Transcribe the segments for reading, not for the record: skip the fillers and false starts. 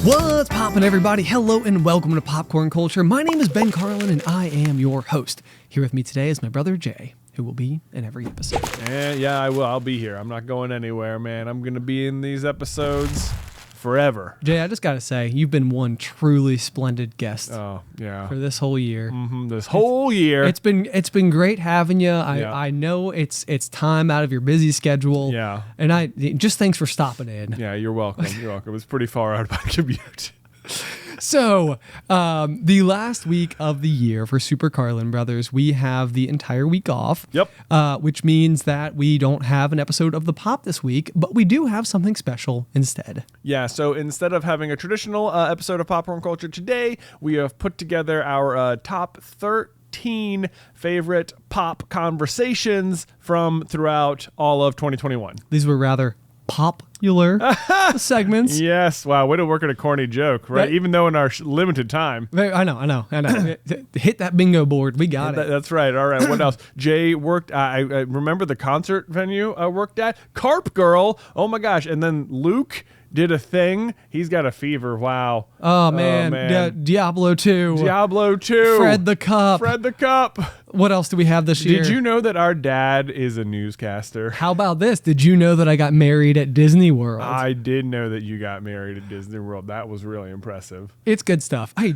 What's poppin', everybody? Hello and welcome to Popcorn Culture. My name is Ben Carlin and I am your host. Here with me today is my brother Jay, who will be in every episode. Yeah, I will. I'll be here. I'm not going anywhere, man. I'm going to be in these episodes forever. Jay, I just got to say, you've been one truly splendid guest Oh, yeah. for this whole year. This whole year. It's been great having you. Yeah. I know it's time out of your busy schedule. Yeah. And I just thanks for stopping in. Yeah, you're welcome. You're welcome. It's pretty far out of my commute. So, the last week of the year for Super Carlin Brothers, we have the entire week off. Yep. Which means that we don't have an episode of The Pop this week, but we do have something special instead. Yeah, so instead of having a traditional episode of Popcorn Culture today, we have put together our top 13 favorite pop conversations from throughout all of 2021. These were rather popular segments. Yes. Wow. Way to work at a corny joke, right? Even though in our limited time. I know. Hit that bingo board. We got it. That's right. All right. What else? Jay worked. I remember the concert venue I worked at. Carp Girl. Oh my gosh. And then Luke did a thing. He's got a fever. Wow. Oh man. Yeah, Diablo 2. Fred the Cup. What else do we have this year? Did you know that our dad is a newscaster? How about this? Did you know that I got married at Disney World? I did know that you got married at Disney World. That was really impressive. It's good stuff. Hey,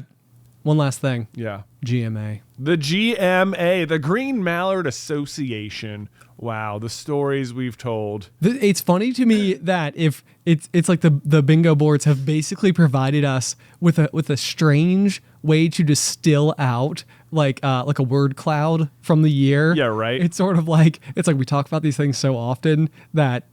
one last thing. Yeah. GMA. The GMA, the Green Mallard Association. Wow, the stories we've told. It's funny to me that if it's like the bingo boards have basically provided us with a strange way to distill out like a word cloud from the year. Yeah, right. It's sort of like we talk about these things so often that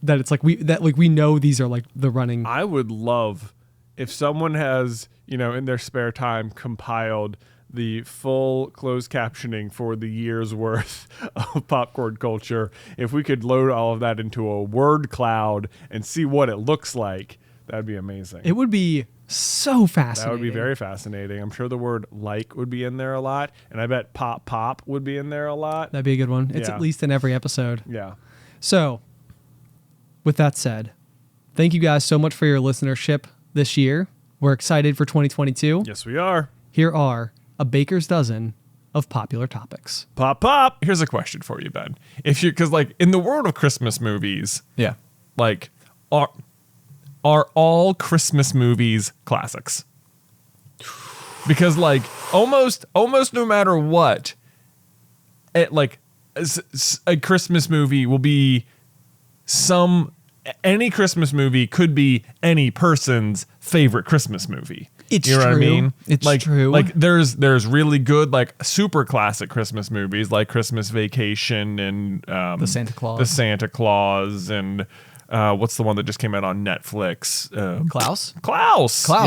it's like we know these are like the running. I would love if someone has, in their spare time compiled the full closed captioning for the year's worth of popcorn culture. If we could load all of that into a word cloud and see what it looks like, that'd be amazing. It would be so fascinating. That would be very fascinating. I'm sure the word like would be in there a lot, and I bet pop would be in there a lot. That'd be a good one. It's at least in every episode. Yeah. So, with that said, thank you guys so much for your listenership this year. We're excited for 2022. Yes, we are. Here are a baker's dozen of popular topics. Pop. Here's a question for you, Ben. Because like in the world of Christmas movies, Yeah. like are all Christmas movies classics? Because like almost no matter what, a Christmas movie will be any Christmas movie could be any person's favorite Christmas movie. It's you know true. what I mean? It's like, true. Like there's really good like super classic Christmas movies like Christmas Vacation and The Santa Claus. and what's the one that just came out on Netflix? Klaus.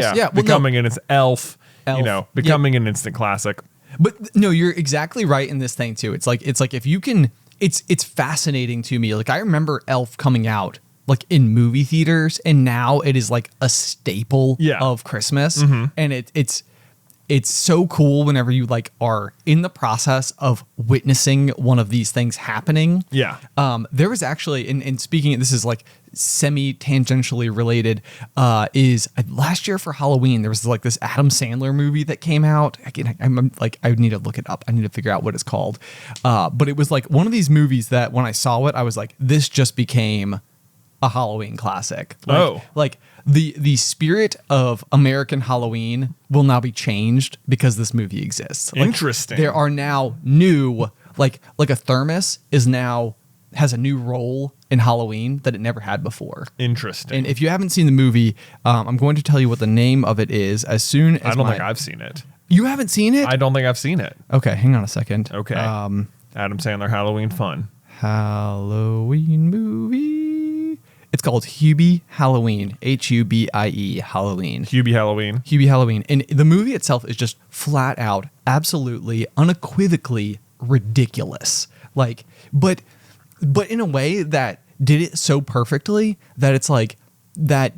Yeah. Well, becoming an Elf. Becoming Yep. an instant classic. But no, you're exactly right in this thing too. It's like if you can, it's fascinating to me. Like I remember Elf coming out like in movie theaters, and now it is like a staple of Christmas, and it's so cool whenever you like are in the process of witnessing one of these things happening. Yeah. There was actually, and speaking, this is like semi-tangentially related, is last year for Halloween, there was like this Adam Sandler movie that came out. I'm like, I need to look it up. I need to figure out what it's called. But it was like one of these movies that when I saw it, I was like, this just became a Halloween classic. Like the spirit of American Halloween will now be changed because this movie exists. Like, Interesting. There are now new, like a thermos has a new role in Halloween that it never had before. Interesting. And if you haven't seen the movie, I'm going to tell you what the name of it is as soon as I don't think I've seen it. You haven't seen it? I don't think I've seen it. Okay, hang on a second. Okay. Adam Sandler Halloween fun. Halloween movie. It's called Hubie Halloween. Hubie Halloween. Hubie Halloween. Hubie Halloween. And the movie itself is just flat out, absolutely, unequivocally ridiculous. Like, but in a way that did it so perfectly that it's like that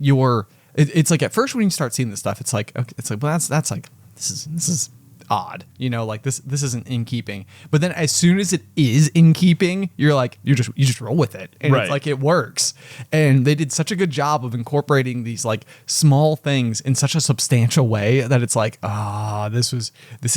it's like at first when you start seeing this stuff, it's like, okay, it's like, well, that's like, this is odd. You know, like this isn't in keeping. But then as soon as it is in keeping, you're like, you just roll with it. And Right. it's like it works. And they did such a good job of incorporating these like small things in such a substantial way that it's like, this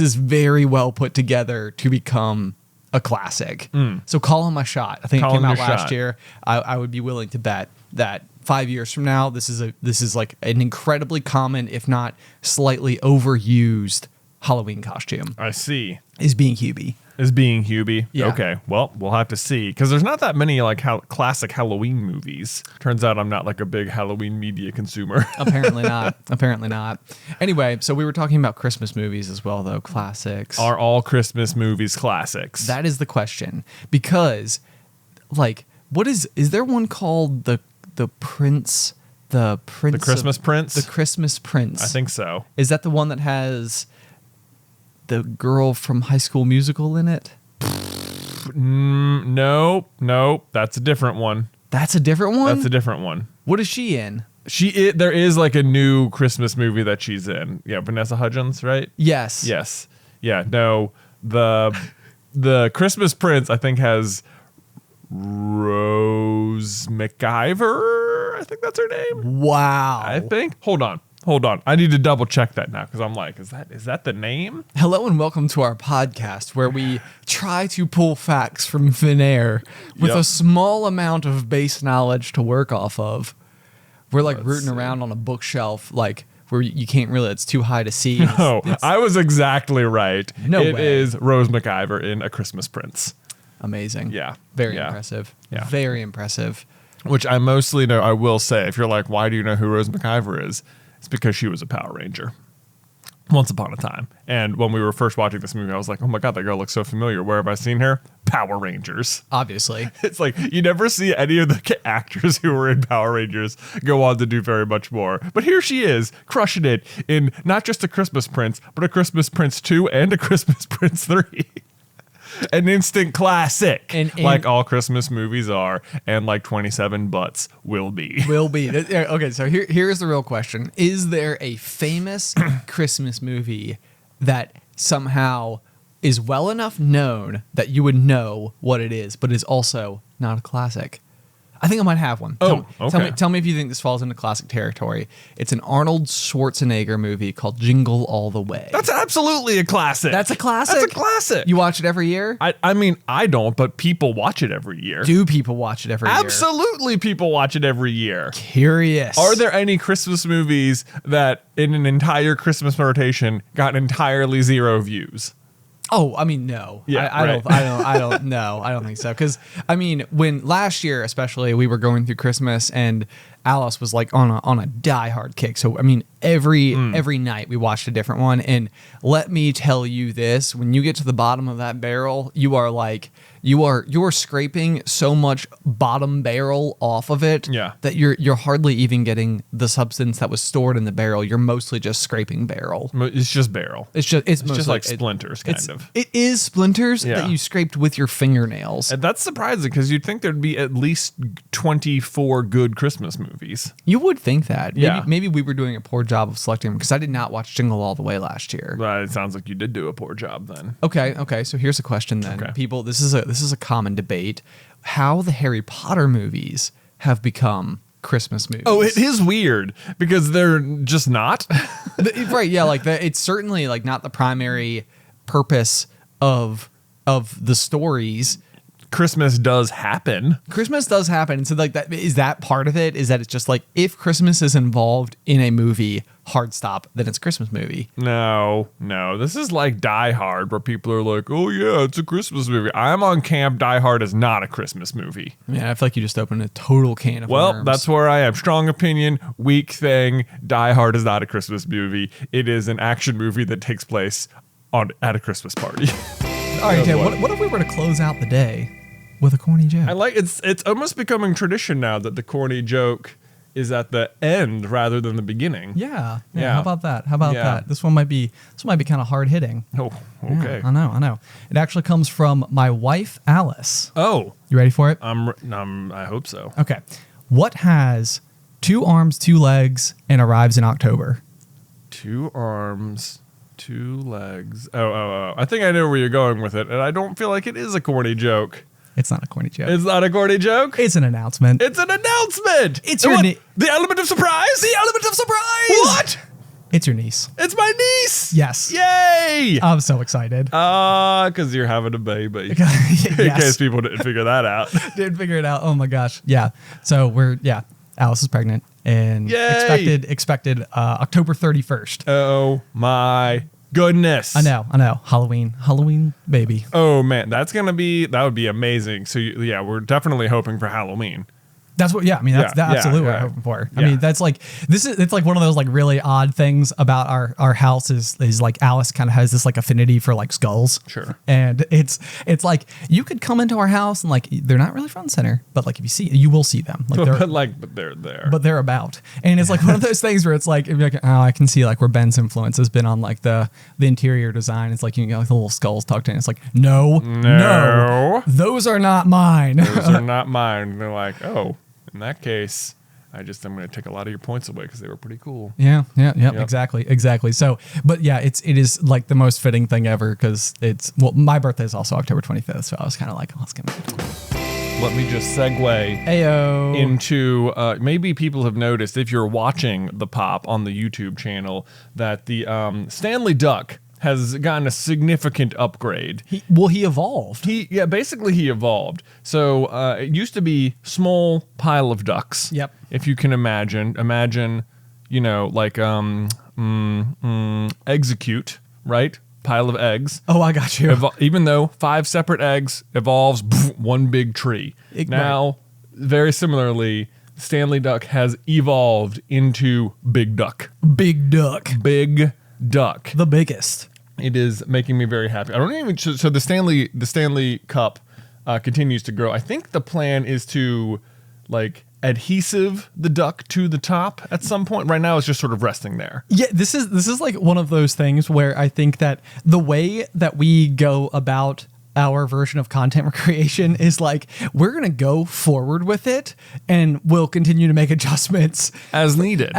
is very well put together to become a classic. So call him a shot. I think Call it came him out your last shot. year. I would be willing to bet that 5 years from now, this is like an incredibly common, if not slightly overused Halloween costume. I see. Is being Hubie. Is being Hubie. Yeah. Okay. Well, we'll have to see because there's not that many like classic Halloween movies. Turns out I'm not like a big Halloween media consumer. Apparently not. Apparently not. Anyway, so we were talking about Christmas movies as well, though. Classics. Are all Christmas movies classics? That is the question. Because, like, is there one called the Prince? The Prince. The Christmas Prince? The Christmas Prince. I think so. Is that the one that has the girl from High School Musical in it? Nope. That's a different one. That's a different one? That's a different one. What is she in? There is like a new Christmas movie that she's in. Yeah, Vanessa Hudgens, right? Yes. Yes. Yeah. No. The Christmas Prince I think has Rose McIver. I think that's her name. Wow. I think. Hold on. I need to double check that now because I'm like, is that the name? Hello and welcome to our podcast where we try to pull facts from thin air with Yep. a small amount of base knowledge to work off of. We're like Let's rooting see. around on a bookshelf, like where you can't really, it's too high to see. Oh, I was exactly right. No It way. is Rose McIver in A Christmas Prince, Amazing. Yeah. Very Yeah. impressive. Yeah. Very impressive. which I mostly know. I will say, if you're like, why do you know who Rose McIver is? It's because she was a Power Ranger once upon a time. And when we were first watching this movie, I was like, oh my God, that girl looks so familiar. Where have I seen her? Power Rangers. Obviously. It's like you never see any of the actors who were in Power Rangers go on to do very much more. But here she is, crushing it in not just A Christmas Prince, but A Christmas Prince 2 and A Christmas Prince 3. An instant classic, And like all Christmas movies are, and like 27 Butts will be. Will be. Okay, so here's the real question. Is there a famous Christmas movie that somehow is well enough known that you would know what it is, but is also not a classic? I think I might have one. Oh, okay. Tell me if you think this falls into classic territory. It's an Arnold Schwarzenegger movie called Jingle All the Way. That's absolutely a classic. That's a classic? That's a classic. You watch it every year? I mean, I don't, but people watch it every year. Do people watch it every year? Absolutely, people watch it every year. Curious. Are there any Christmas movies that in an entire Christmas rotation got entirely 0 views? Oh, I mean, no. Yeah, I right. don't know. I don't think so. Because I mean, when last year, especially, we were going through Christmas, and Alice was like on a diehard kick. So I mean, every night we watched a different one. And let me tell you this: when you get to the bottom of that barrel, you are like you're scraping so much bottom barrel off of it Yeah. that you're hardly even getting the substance that was stored in the barrel. You're mostly just scraping barrel. It's just barrel. It's just just like splinters, kind of. It is splinters Yeah. that you scraped with your fingernails. And that's surprising because you'd think there'd be at least 24 good Christmas movies. You would think that. Yeah. Maybe we were doing a poor job of selecting them because I did not watch Jingle All the Way last year. But it sounds like you did do a poor job then. Okay. So here's a question then. Okay. People, this is a common debate. How the Harry Potter movies have become Christmas movies. Oh, it is weird because they're just not. Right, yeah, like it's certainly like not the primary purpose of the stories. Christmas does happen. Christmas does happen. And so like that is that part of it, is that it's just like if Christmas is involved in a movie, hard stop, then it's a Christmas movie. No. This is like Die Hard where people are like, oh yeah, it's a Christmas movie. I'm on camp. Die Hard is not a Christmas movie. I mean, I feel like you just opened a total can of Well, worms. that's where I am. Strong opinion, weak thing. Die Hard is not a Christmas movie. It is an action movie that takes place at a Christmas party. All right, Dan, what? what if we were to close out the day with a corny joke? I like it's almost becoming tradition now that the corny joke is at the end rather than the beginning. Yeah. Yeah. How about that? How about Yeah. that? This one might be kind of hard hitting. Oh, okay. I know. It actually comes from my wife, Alice. Oh, You ready for it? I hope so. Okay. What has 2 arms, 2 legs, and arrives in October? 2 arms, 2 legs. Oh. I think I know where you're going with it, and I don't feel like it is a corny joke. It's not a corny joke. It's not a corny joke? It's an announcement. It's an announcement! It's And your what? The element of surprise? The element of surprise! What? It's your niece. It's my niece! Yes. Yay! I'm so excited. Because you're having a baby. In case Yes. people didn't figure that out. Didn't figure it out. Oh my gosh. Yeah. So Alice is pregnant and Yay! expected October 31st. Oh my goodness. I know. Halloween baby. Oh man, that would be amazing. So we're definitely hoping for Halloween. That's what, that's absolutely what I'm hoping for. I mean, that's like, it's like one of those like really odd things about our house is like Alice kind of has this like affinity for like skulls. Sure. And it's like, you could come into our house and like, they're not really front and center, but like if you will see them. Like but they're there. But they're about. And it's like one of those things where it's like, if you're like, oh, I can see like where Ben's influence has been on like the interior design. It's like, you get like the little skulls tucked in. It's like, no, those are not mine. Those are not mine. And they're like, oh, in that case, I'm going to take a lot of your points away because they were pretty cool. Yeah, exactly. So, but yeah, it is like the most fitting thing ever because my birthday is also October 25th. So I was kind of like, let's get it. Let me just segue Ayo. into maybe people have noticed if you're watching the pop on the YouTube channel that the Stanley Duck has gotten a significant upgrade. He evolved. Basically he evolved. So it used to be small pile of ducks. Yep. If you can imagine, like execute, right? Pile of eggs. Oh, I got you. Even though 5 separate eggs evolves one big tree. Now, very similarly, Stanley Duck has evolved into Big Duck. Big Duck. Big Duck. The biggest. It is making me very happy. I don't even so the Stanley Cup continues to grow. I think the plan is to like adhesive the duck to the top at some point. Right now it's just sort of resting there. Yeah, this is like one of those things where I think that the way that we go about our version of content creation is like, we're going to go forward with it and we'll continue to make adjustments as needed.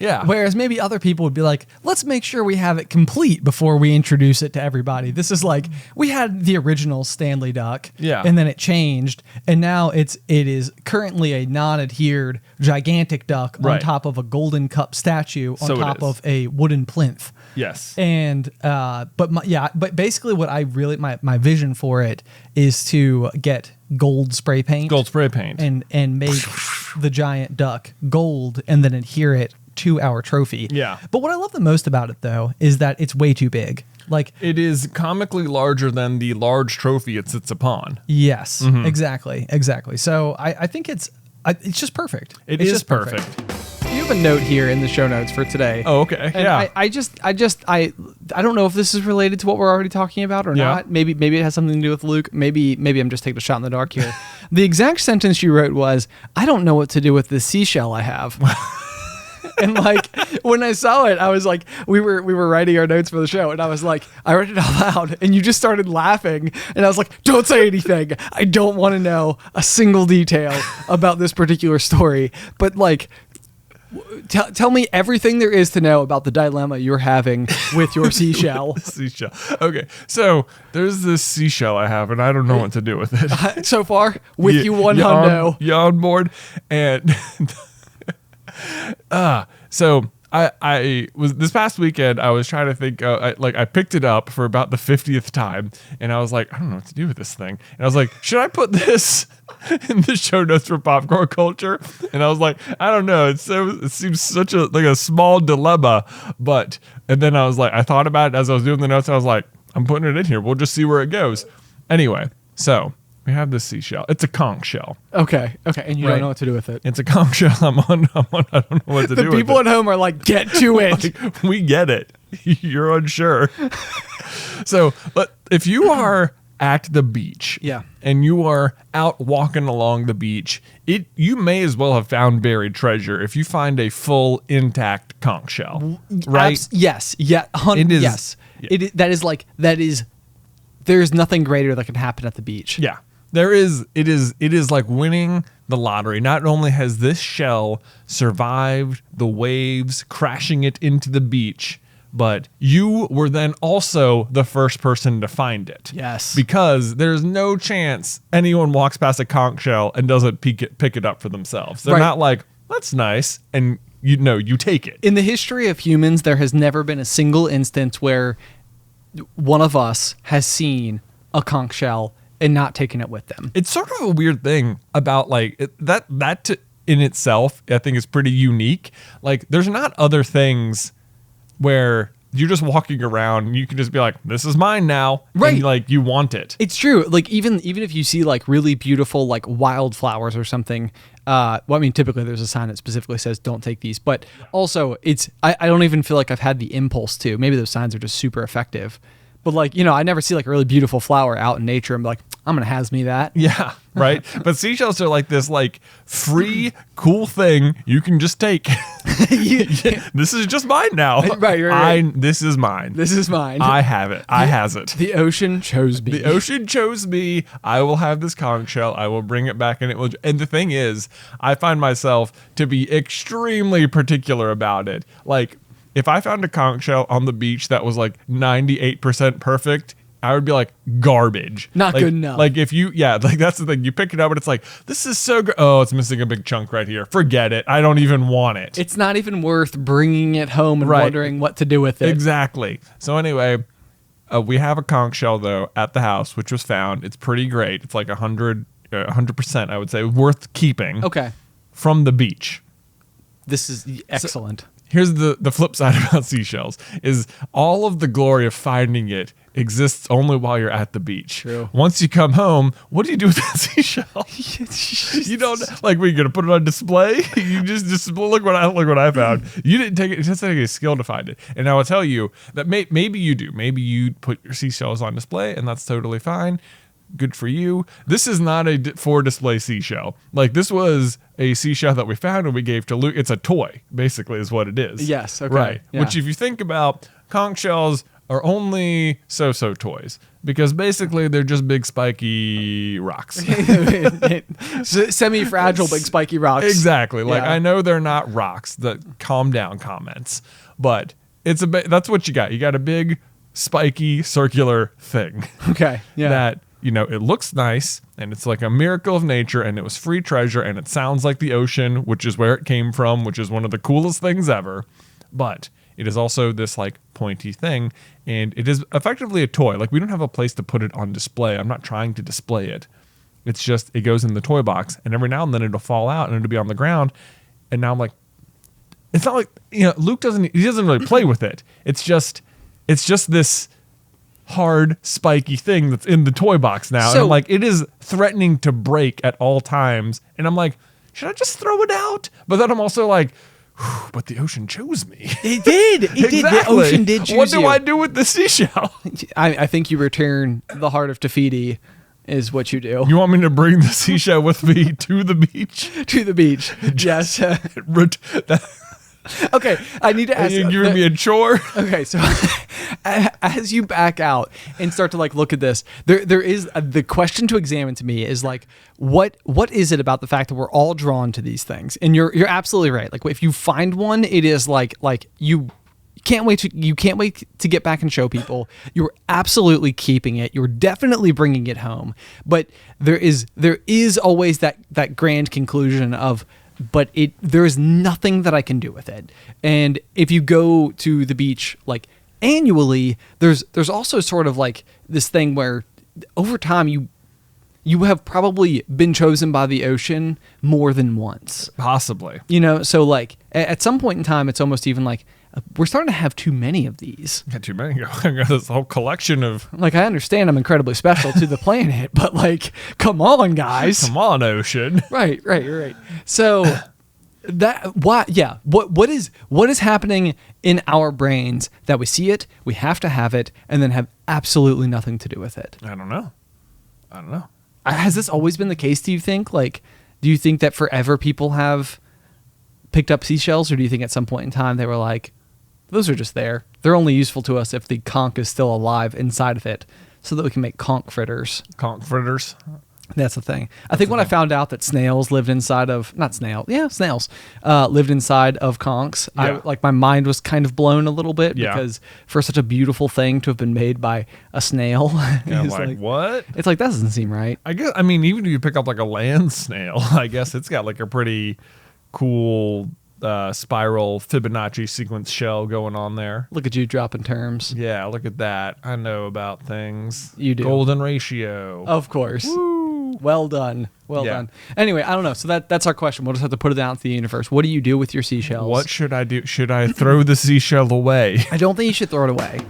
Yeah. Whereas maybe other people would be like, let's make sure we have it complete before we introduce it to everybody. This is like, we had the original Stanley Duck. Yeah. And then it changed. And now it is currently a non-adhered gigantic duck on top of a golden cup statue on top of a wooden plinth. Yes. And but basically what I really my vision for it is to get gold spray paint and make the giant duck gold and then adhere it to our trophy. Yeah. But what I love the most about it though is that it's way too big. Like, it is comically larger than the large trophy it sits upon. Yes, exactly. So I think it's just perfect. It's just perfect. You have a note here in the show notes for today. Oh, okay. And I don't know if this is related to what we're already talking about or not. Maybe it has something to do with Luke. Maybe I'm just taking a shot in the dark here. The exact sentence you wrote was, "I don't know what to do with this seashell I have." And like when I saw it, I was like, we were writing our notes for the show, and I was like, I read it out loud, and you just started laughing, and I was like, don't say anything. I don't want to know a single detail about this particular story, but like, tell me everything there is to know about the dilemma you're having with your seashell. Seashell. Okay, so there's this seashell I have, and I don't know what to do with it. So far, with you one hundo. You on board? And so I was this past weekend. I was trying to think. I picked it up for about the 50th time, and I was like, I don't know what to do with this thing. And I was like, should I put this in the show notes for popcorn culture? And I was like, I don't know. It seems such a small dilemma, and then I was like, I thought about it as I was doing the notes. And I was like, I'm putting it in here. We'll just see where it goes. Anyway, so we have this seashell. It's a conch shell. Okay. And you don't know what to do with it. It's a conch shell. I don't know what to do with it. The people at home are like, get to it. Like, we get it. You're unsure. So, if you are at the beach, and you are out walking along the beach, you may as well have found buried treasure if you find a full intact conch shell, right? Yes. Yeah. It is. Yes. Yeah. That is. There's nothing greater that can happen at the beach. Yeah. There is. It is like winning the lottery. Not only has this shell survived the waves crashing it into the beach, but you were then also the first person to find it. Yes. Because there's no chance anyone walks past a conch shell and doesn't pick it up for themselves. They're Right. not like, that's nice, and you take it. In the history of humans, there has never been a single instance where one of us has seen a conch shell and not taken it with them. It's sort of a weird thing about like that in itself, I think is pretty unique. Like there's not other things where you're just walking around and you can just be like, this is mine now. Right. And like you want it. It's true. Like even if you see like really beautiful like wildflowers or something, well, I mean, typically there's a sign that specifically says don't take these, but also I don't even feel like I've had the impulse to. Maybe those signs are just super effective. But like, I never see like a really beautiful flower out in nature. I'm like, I'm going to has me that. Yeah, right. But seashells are like this like free, cool thing you can just take. This is just mine now. Right. This is mine. This is mine. I have it. I has it. The ocean chose me. The ocean chose me. I will have this conch shell. I will bring it back, and it will. And the thing is, I find myself to be extremely particular about it. Like, if I found a conch shell on the beach that was like 98% perfect, I would be like, garbage. Not like, good enough. Like like that's the thing. You pick it up and it's like, this is so good. Oh, it's missing a big chunk right here. Forget it. I don't even want it. It's not even worth bringing it home and Right. wondering what to do with it. Exactly. So anyway, we have a conch shell though at the house, which was found. It's pretty great. It's like 100%, I would say, worth keeping. Okay. From the beach. This is excellent. Here's the flip side about seashells is all of the glory of finding it exists only while you're at the beach. True. Once you come home, what do you do with that seashell? You don't like. We're gonna put it on display. You just look what I found. You didn't take it. It doesn't take a skill to find it. And I will tell you that maybe you do. Maybe you put your seashells on display, and that's totally fine. Good for you. This is not a for display seashell. Like this was a seashell that we found and we gave to Luke. It's a toy, basically, is what it is. Yes. Okay. Right. Yeah. Which, if you think about, conch shells are only so-so toys because basically they're just big spiky rocks. Semi-fragile, big spiky rocks. Exactly. Like Yeah. I know they're not rocks. That calm down comments, but it's that's what you got. You got a big spiky circular thing. Okay. Yeah. That it looks nice and it's like a miracle of nature and it was free treasure and it sounds like the ocean, which is where it came from, which is one of the coolest things ever. But it is also this like pointy thing and it is effectively a toy. Like we don't have a place to put it on display. I'm not trying to display it. It's just, it goes in the toy box and every now and then it'll fall out and it'll be on the ground. And now I'm like, it's not like, Luke doesn't really play with it. It's just this hard spiky thing that's in the toy box now. And I'm like, it is threatening to break at all times. And I'm like, should I just throw it out? But then I'm also like, but the ocean chose me. It did. It did. The ocean did choose What do you. I do with the seashell? I think you return the heart of Te Fiti is what you do. You want me to bring the seashell with me to the beach? To the beach. Yes. Okay, I need to ask. Are you giving me a chore? Okay, so as you back out and start to like look at this, there is the question to examine to me is like, what is it about the fact that we're all drawn to these things? And you're absolutely right. Like if you find one, it is like you can't wait to get back and show people. You're absolutely keeping it. You're definitely bringing it home. But there is always that grand conclusion of, but there is nothing that I can do with it. And if you go to the beach like annually, there's also sort of like this thing where over time you have probably been chosen by the ocean more than once. Possibly. So like at some point in time, it's almost even like we're starting to have too many of these. Got too many. I got this whole collection of. Like I understand I'm incredibly special to the planet, but like, come on, guys. Come on, ocean. Right. So what is happening in our brains that we see it, we have to have it, and then have absolutely nothing to do with it? I don't know. Has this always been the case, do you think? Like, do you think that forever people have picked up seashells, or do you think at some point in time they were like, those are just there. They're only useful to us if the conch is still alive inside of it so that we can make conch fritters. Conch fritters. That's the thing. I think when I found out that snails lived inside of snails lived inside of conchs, Yeah. my mind was kind of blown a little bit Yeah. because for such a beautiful thing to have been made by a snail, Yeah, it's like, what? It's like that doesn't seem right. I guess, I mean, even if you pick up like a land snail, I guess it's got like a pretty cool spiral Fibonacci sequence shell going on there. Look at you dropping terms. Yeah, look at that. I know about things. You do. Golden ratio. Of course. Well done. Well Yeah. done. Anyway, I don't know. So that's our question. We'll just have to put it out into the universe. What do you do with your seashells? What should I do? Should I throw the seashell away? I don't think you should throw it away.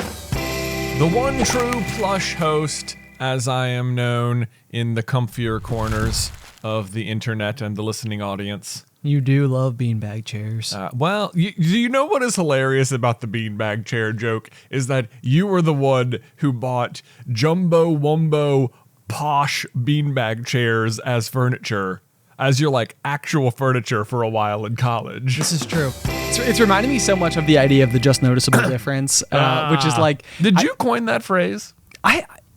The one true plush host, as I am known in the comfier corners of the internet and the listening audience. You do love beanbag chairs. Well, do you know what is hilarious about the beanbag chair joke? Is that you were the one who bought jumbo wumbo posh beanbag chairs as furniture, as your like actual furniture for a while in college. This is true. It's reminding me so much of the idea of the just noticeable difference, which is like... Did you coin that phrase?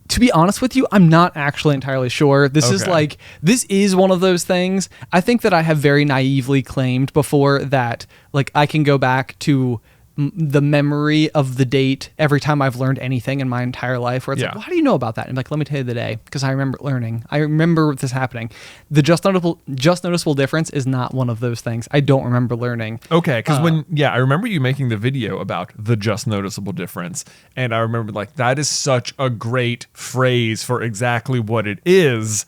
To be honest with you, I'm not actually entirely sure. This is one of those things. I think that I have very naively claimed before that like I can go back to the memory of the date every time I've learned anything in my entire life where it's like, well, how do you know about that? And like, let me tell you the day because I remember learning. I remember this happening. The just noticeable difference is not one of those things. I don't remember learning. Okay, because I remember you making the video about the just noticeable difference, and I remember like that is such a great phrase for exactly what it is.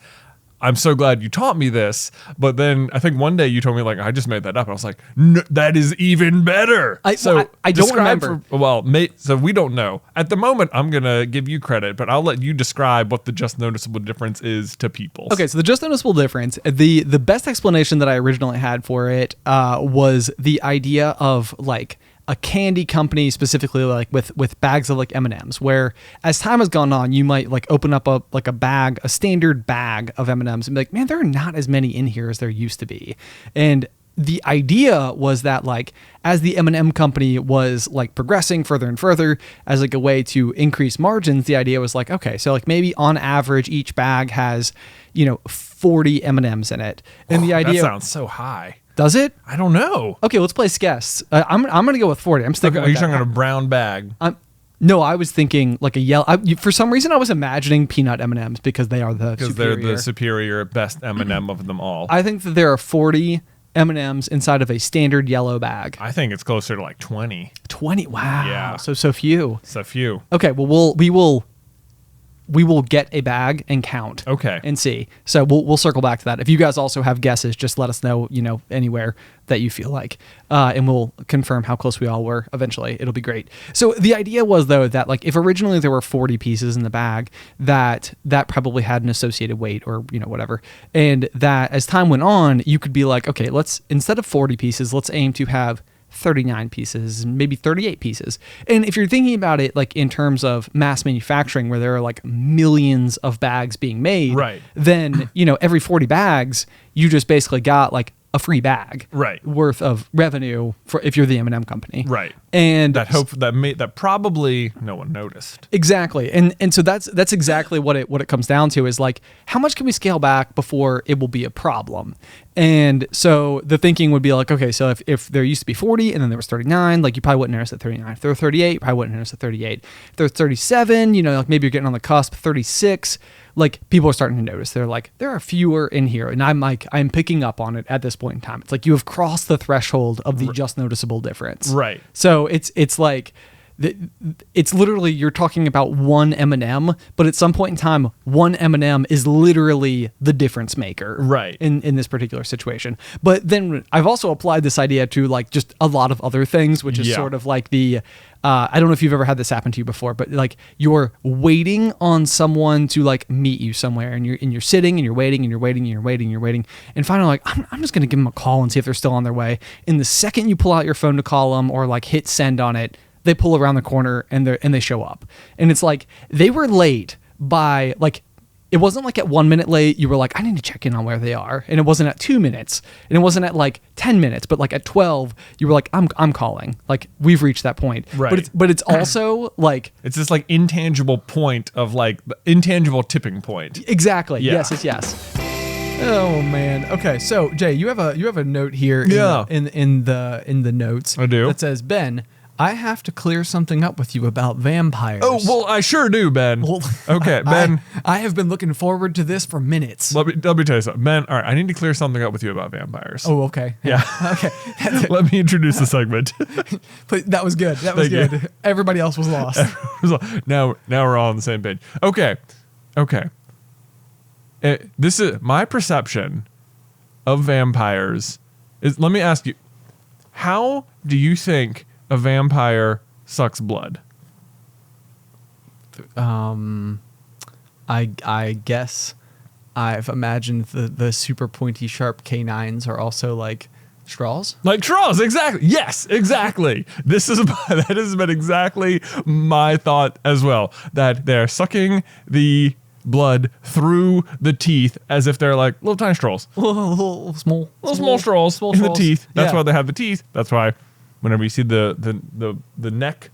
I'm so glad you taught me this, but then I think one day you told me like I just made that up. I was like, no, that is even better. I don't remember. So we don't know at the moment. I'm gonna give you credit, but I'll let you describe what the just noticeable difference is to people. Okay, so the just noticeable difference, the best explanation that I originally had for it was the idea of like a candy company specifically like with bags of like M&Ms, where as time has gone on, you might like open up a standard bag of M&Ms and be like, man, there are not as many in here as there used to be. And the idea was that like as the M&M company was like progressing further and further as like a way to increase margins, the idea was like, okay, so like maybe on average each bag has, 40 M&Ms in it. And the idea that sounds so high. Does it? I don't know. Okay, let's place guess. I'm going to go with 40. I'm sticking Are with you that. talking about a brown bag? No, I was thinking like a yellow. For some reason, I was imagining peanut M&Ms because they are the superior. Because they're the superior, best M&M of them all. I think that there are 40 M&Ms inside of a standard yellow bag. I think it's closer to like 20. 20? Wow. Yeah. So few. So few. Okay, well, we will get a bag and count. Okay. And see. So we'll circle back to that. If you guys also have guesses, just let us know, anywhere that you feel like. And we'll confirm how close we all were eventually. It'll be great. So the idea was, though, that like if originally there were 40 pieces in the bag, that probably had an associated weight or, whatever. And that as time went on, you could be like, okay, instead of 40 pieces, let's aim to have 39 pieces, maybe 38 pieces. And if you're thinking about it like in terms of mass manufacturing where there are like millions of bags being made, right, then, every 40 bags, you just basically got like a free bag worth of revenue for if you're the M&M company. Right. And that probably no one noticed. Exactly. And so that's exactly what it comes down to is like how much can we scale back before it will be a problem? And so the thinking would be like, okay, so if there used to be 40 and then there was 39, like you probably wouldn't notice at 39. If there were 38, you probably wouldn't notice at 38. If there was 37, like maybe you're getting on the cusp, 36, like people are starting to notice. They're like, there are fewer in here. And I'm picking up on it at this point in time. It's like you have crossed the threshold of the just noticeable difference. Right. So it's like, it's literally you're talking about one M&M, but at some point in time, one M&M is literally the difference maker, right? In this particular situation. But then I've also applied this idea to like just a lot of other things, which is sort of like the I don't know if you've ever had this happen to you before, but like you're waiting on someone to like meet you somewhere, and you're sitting and you're waiting and you're waiting and you're waiting and you're waiting, and finally like I'm just gonna give them a call and see if they're still on their way. And the second you pull out your phone to call them or like hit send on it, they pull around the corner and they show up. And it's like they were late by like it wasn't like at 1 minute late, you were like, I need to check in on where they are. And it wasn't at 2 minutes. And it wasn't at like 10 minutes, but like at 12, you were like, I'm calling. Like we've reached that point. Right. But it's also like, It's this like intangible point of like the intangible tipping point. exactly. Yeah. Yes. Oh man. Okay. So Jay, you have a note here Yeah. in the notes. I do. That says, Ben, I have to clear something up with you about vampires. Oh, well, I sure do, Ben. Well, Okay, Ben. I have been looking forward to this for minutes. Let me tell you something. Ben, all right, I need to clear something up with you about vampires. Oh, okay. Yeah. Okay. Let me introduce the segment. But that was good. That was Thank good. you. Everybody else was lost. now we're all on the same page. Okay. This is my perception of vampires. Let me ask you, how do you think a vampire sucks blood? I guess I've imagined the super pointy sharp canines are also like straws. Like straws, exactly. Yes, exactly. That has been exactly my thought as well. That they're sucking the blood through the teeth as if they're like little tiny straws. Little small Straws in the teeth. That's Yeah. why they have the teeth. That's why whenever you see the neck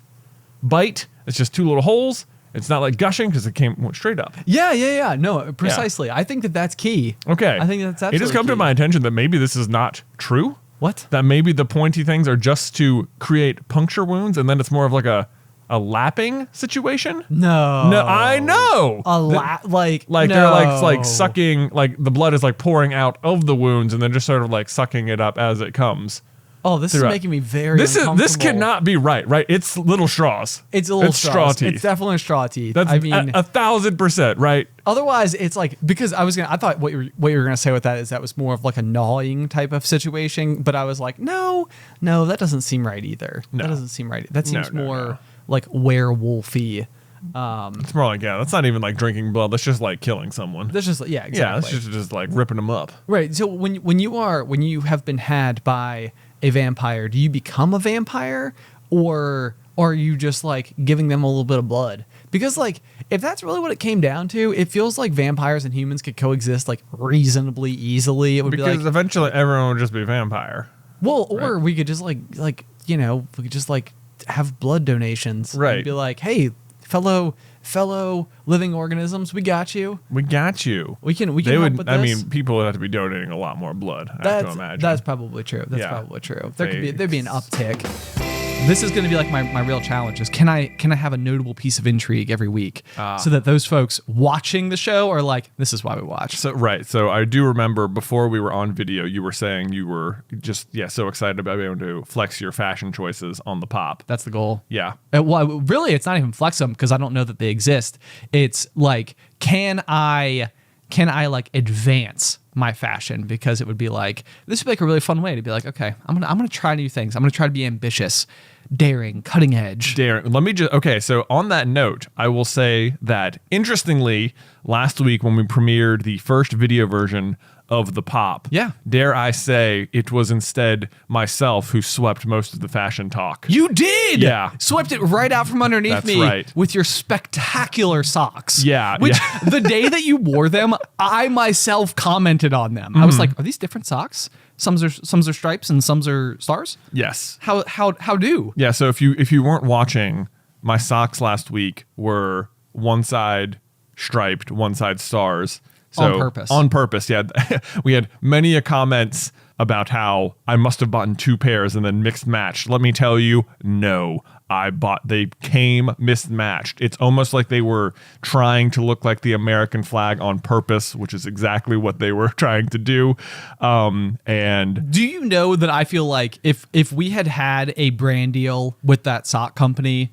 bite, it's just two little holes. It's not like gushing because went straight up. Yeah. No, precisely. I think that's key. Okay. I think that's absolutely It has come to key. my attention that maybe this is not true. What? That maybe the pointy things are just to create puncture wounds, and then it's more of like a lapping situation. No. No, I know. Like Like no. they're like sucking, like the blood is like pouring out of the wounds, and then just sort of like sucking it up as it comes. Oh, this is throughout. making me very This uncomfortable. cannot be right? It's little straws. It's a little straw straws. teeth. It's definitely straw teeth. That's I mean, 1,000%, right? otherwise it's like, because I thought what you were gonna say with that is that was more of like a gnawing type of situation, but I was like, no, that doesn't seem right either. No. That doesn't seem right. That seems No. more like werewolfy. It's more like, that's not even like drinking blood. That's just like killing someone. That's just yeah, exactly. Yeah, that's just like ripping them up. Right. So when you have been had by a vampire, do you become a vampire, or are you just like giving them a little bit of blood? Because like if that's really what it came down to, it feels like vampires and humans could coexist like reasonably easily. It would Because be like, eventually everyone would just be a vampire. well, or we could just like we could just like have blood donations. Right. And be like, hey, fellow living organisms, we got you. We got you. We can They help would. with I this. mean, people would have to be donating a lot more blood. I have to imagine. That's probably true. That's Yeah. probably true. There'd be an Thanks. uptick. This is going to be like my real challenge is can I have a notable piece of intrigue every week so that those folks watching the show are like, this is why we watch. So right. So I do remember before we were on video, you were saying you were just so excited about being able to flex your fashion choices on the pop. That's the goal. Yeah. Well, really, it's not even flex them because I don't know that they exist. It's like, can I like advance my fashion? Because it would be like, this would be like a really fun way to be like, okay, I'm gonna try new things. I'm gonna try to be ambitious, daring, cutting edge. Darren, let me just so on that note, I will say that interestingly, last week when we premiered the first video version of the pop, dare I say, it was instead myself who swept most of the fashion talk. You did! Yeah. Swept it right out from underneath That's me right. with your spectacular socks. Yeah, Which, yeah. the day that you wore them, I myself commented on them. I was like, are these different socks? Some are stripes and some are stars? Yes. How do? Yeah, so if you weren't watching, my socks last week were one side striped, one side stars. So, On purpose. On purpose, yeah. We had many comments about how I must have bought 2 pairs and then mixed matched. Let me tell you, no. They came mismatched. It's almost like they were trying to look like the American flag on purpose, which is exactly what they were trying to do. And Do you know that I feel like if we had a brand deal with that sock company,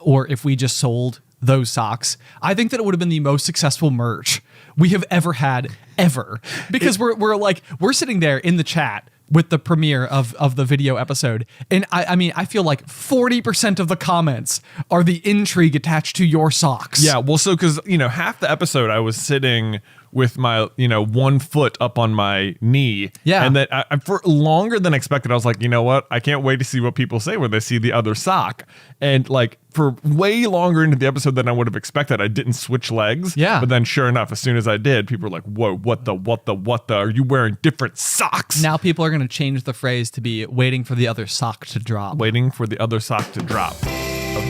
or if we just sold those socks, I think that it would have been the most successful merch we have ever had, ever. Because we're sitting there in the chat with the premiere of the video episode, and I mean, I feel like 40% of the comments are the intrigue attached to your socks. yeah, well, so because half the episode I was sitting with my, 1 foot up on my knee. Yeah. And that I for longer than expected, I was like, you know what? I can't wait to see what people say when they see the other sock. And like for way longer into the episode than I would have expected, I didn't switch legs. Yeah. But then sure enough, as soon as I did, people were like, whoa, what the, are you wearing different socks? Now people are going to change the phrase to be waiting for the other sock to drop. Waiting for the other sock to drop.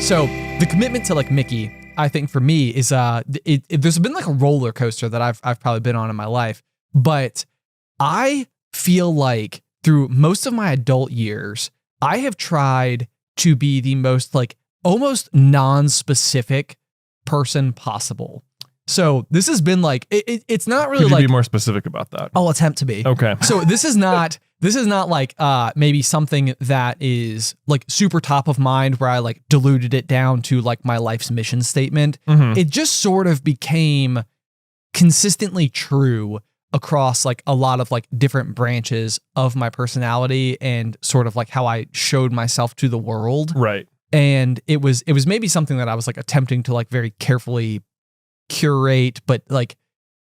So the commitment to like Mickey, I think for me is there's been like a roller coaster that I've probably been on in my life, but I feel like through most of my adult years, I have tried to be the most like almost non-specific person possible. So this has been like it's not really Could you like be more specific about that? I'll attempt to be. Okay. So this is not like maybe something that is like super top of mind where I like diluted it down to like my life's mission statement. It just sort of became consistently true across like a lot of like different branches of my personality and sort of like how I showed myself to the world. Right. And it was maybe something that I was like attempting to like very carefully curate, but like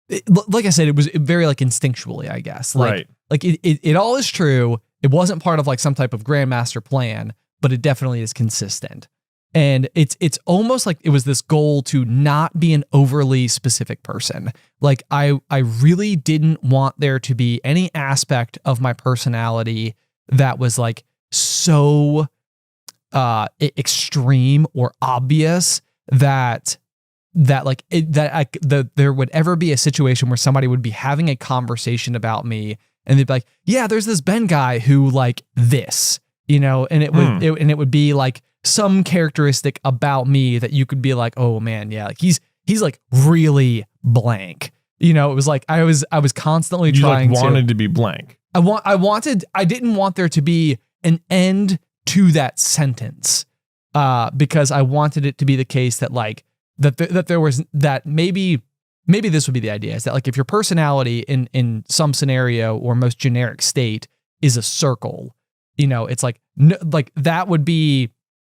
I said, it was very like instinctually, I guess. Like, Right. Like it all is true. It wasn't part of like some type of grandmaster plan, but it definitely is consistent. And it's almost like it was this goal to not be an overly specific person. Like I really didn't want there to be any aspect of my personality that was like so extreme or obvious that there would ever be a situation where somebody would be having a conversation about me and they'd be like, yeah, there's this Ben guy who like this, and it would be like some characteristic about me that you could be like, oh man, yeah, like he's like really blank. It was like I was constantly trying like wanted to be blank. I didn't want there to be an end to that sentence because I wanted it to be the case that like that there was that maybe this would be the idea, is that like if your personality in some scenario or most generic state is a circle, it's like like that would be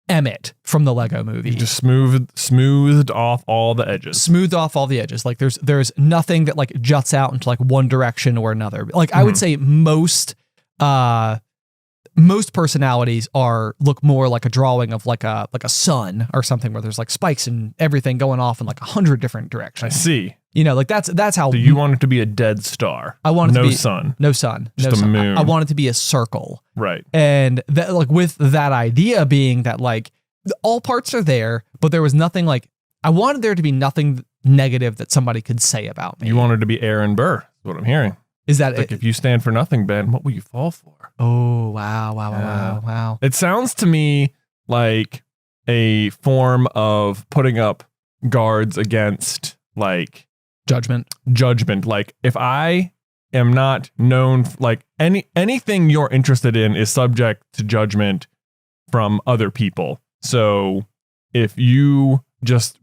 Emmett from the Lego movie. Just smoothed off all the edges. Smoothed off all the edges. Like there's nothing that like juts out into like one direction or another. Like I would say most personalities look more like a drawing of like a sun or something where there's like spikes and everything going off in like 100 different directions. I see. Like that's how. So you want it to be a dead star. I want it to be sun. No sun. Just no a sun. moon. I want it to be a circle. Right. And that like with that idea being that like all parts are there, but there was nothing like I wanted there to be nothing negative that somebody could say about me. You wanted to be Aaron Burr. That's what I'm hearing. Is that like if you stand for nothing, Ben, what will you fall for? Oh, wow. It sounds to me like a form of putting up guards against like judgment. Like if I am not known, like anything you're interested in is subject to judgment from other people. So if you just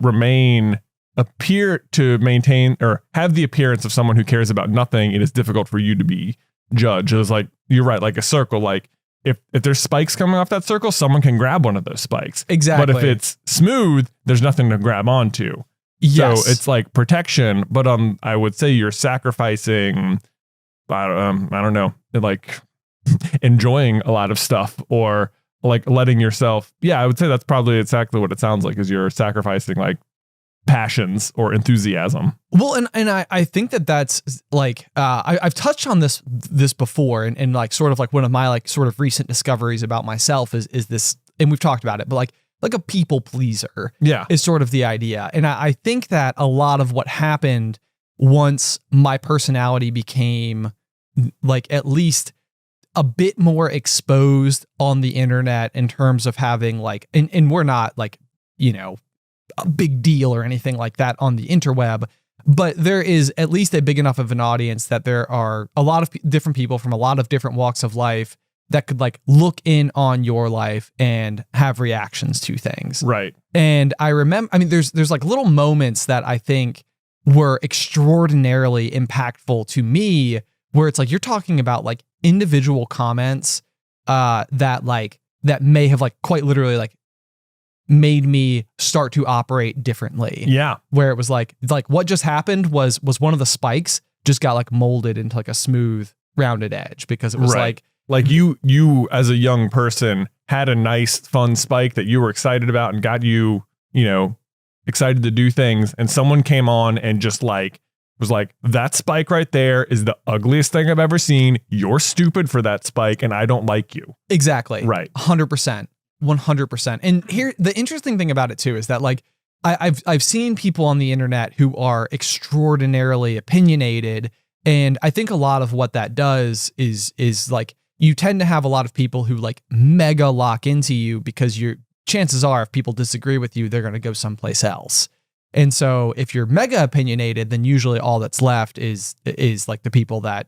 appear to maintain or have the appearance of someone who cares about nothing, it is difficult for you to be judged. It's like, you're right, like a circle, like if there's spikes coming off that circle, someone can grab one of those spikes. Exactly. But if it's smooth, there's nothing to grab onto. Yes. So it's like protection, but I would say you're sacrificing, I don't know, like enjoying a lot of stuff or like letting yourself. Yeah, I would say that's probably exactly what it sounds like, is you're sacrificing like passions or enthusiasm. Well, and I think that's like I've touched on this before, and like sort of like one of my like sort of recent discoveries about myself is this, and we've talked about it, but like a people pleaser, is sort of the idea. And I think that a lot of what happened once my personality became like at least a bit more exposed on the internet in terms of having like, and we're not like, a big deal or anything like that on the interweb, but there is at least a big enough of an audience that there are a lot of different people from a lot of different walks of life that could like look in on your life and have reactions to things. Right. And I remember, there's like little moments that I think were extraordinarily impactful to me, where it's like, you're talking about like individual comments that may have like quite literally like made me start to operate differently. Yeah. Where it was like what just happened was one of the spikes just got like molded into like a smooth rounded edge because it was like you as a young person had a nice fun spike that you were excited about and got you know, excited to do things, and someone came on and just like was like, that spike right there is the ugliest thing I've ever seen. You're stupid for that spike and I don't like you. Exactly. Right. 100%. 100%. And here, the interesting thing about it too is that like I've seen people on the internet who are extraordinarily opinionated, and I think a lot of what that does is like you tend to have a lot of people who like mega lock into you because chances are if people disagree with you, they're going to go someplace else. And so if you're mega opinionated, then usually all that's left is like the people that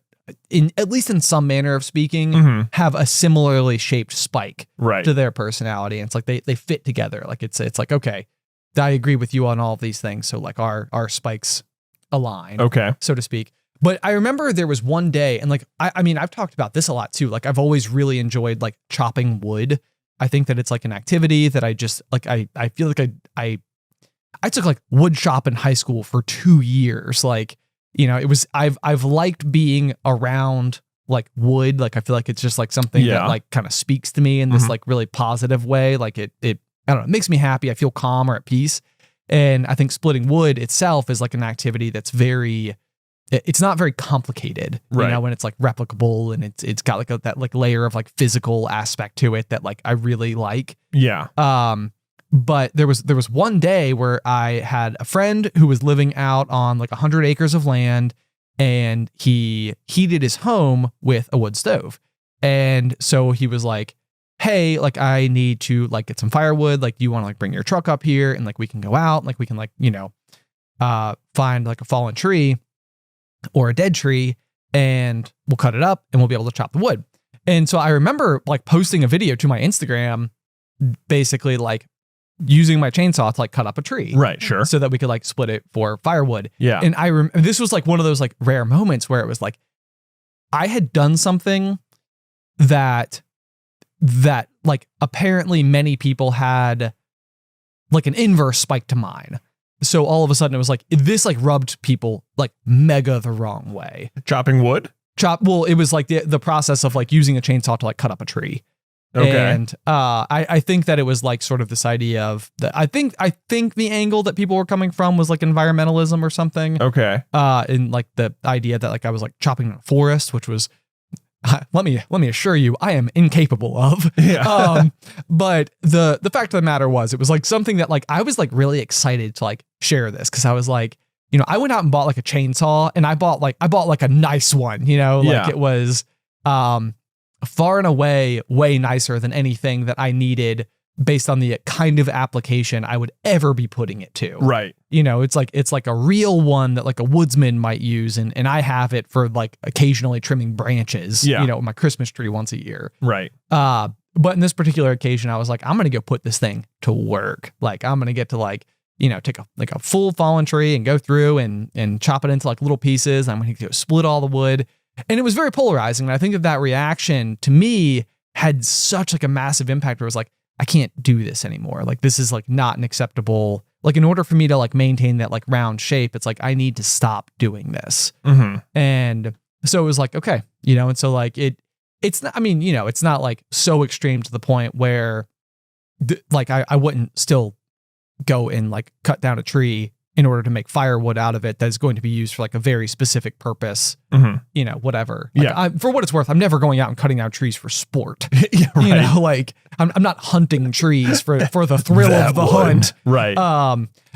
at least in some manner of speaking have a similarly shaped spike to their personality. And it's like they fit together. Like it's like, okay, I agree with you on all of these things. So like our spikes align, so to speak. But I remember there was one day, and like, I mean, I've talked about this a lot too. Like I've always really enjoyed like chopping wood. I think that it's like an activity that I just like, I feel like I took like wood shop in high school for 2 years. Like, you know, it was, I've liked being around like wood. Like, I feel like it's just like something that like kind of speaks to me in this like really positive way. Like it, I don't know, it makes me happy. I feel calm or at peace. And I think splitting wood itself is like an activity that's it's not very complicated, you know, when it's like replicable and it's got like that like layer of like physical aspect to it that like I really like. Yeah. But there was one day where I had a friend who was living out on like 100 acres of land, and he heated his home with a wood stove. And so he was like, hey, like I need to like get some firewood. Like, do you want to like bring your truck up here and like we can go out and like we can like, you know, find like a fallen tree or a dead tree and we'll cut it up and we'll be able to chop the wood. And so I remember like posting a video to my Instagram, basically like using my chainsaw to like cut up a tree. Right. Sure. So that we could like split it for firewood. Yeah. And this was like one of those like rare moments where it was like, I had done something that like apparently many people had like an inverse spike to mine. So all of a sudden it was like, this like rubbed people like mega the wrong way. Chopping wood? Well, it was like the process of like using a chainsaw to like cut up a tree. Okay. And I think that it was like sort of this idea of I think the angle that people were coming from was like environmentalism or something. Okay. And like the idea that like I was like chopping a forest, which was let me assure you, I am incapable of. Yeah. But the fact of the matter was, it was like something that like I was like really excited to like share this, because I was like, you know, I went out and bought like a chainsaw, and I bought like a nice one, you know, like it was far and away way nicer than anything that I needed based on the kind of application I would ever be putting it to. Right. You know, it's like a real one that like a woodsman might use. And I have it for like occasionally trimming branches, you know, my Christmas tree once a year. Right. But in this particular occasion, I was like, I'm going to go put this thing to work. Like I'm going to get to like, you know, take a full fallen tree and go through and chop it into like little pieces. I'm going to go split all the wood. And it was very polarizing. And I think that reaction to me had such like a massive impact where it was like, I can't do this anymore. Like, this is like not an acceptable, like in order for me to like maintain that like round shape, it's like, I need to stop doing this. And so it was like, okay, you know, and so like it's not, I mean, you know, it's not like so extreme to the point where like I wouldn't still go and like cut down a tree in order to make firewood out of it that's going to be used for like a very specific purpose, you know, whatever. Like, for what it's worth, I'm never going out and cutting down trees for sport. You know, like I'm not hunting trees for the thrill of the hunt. Right.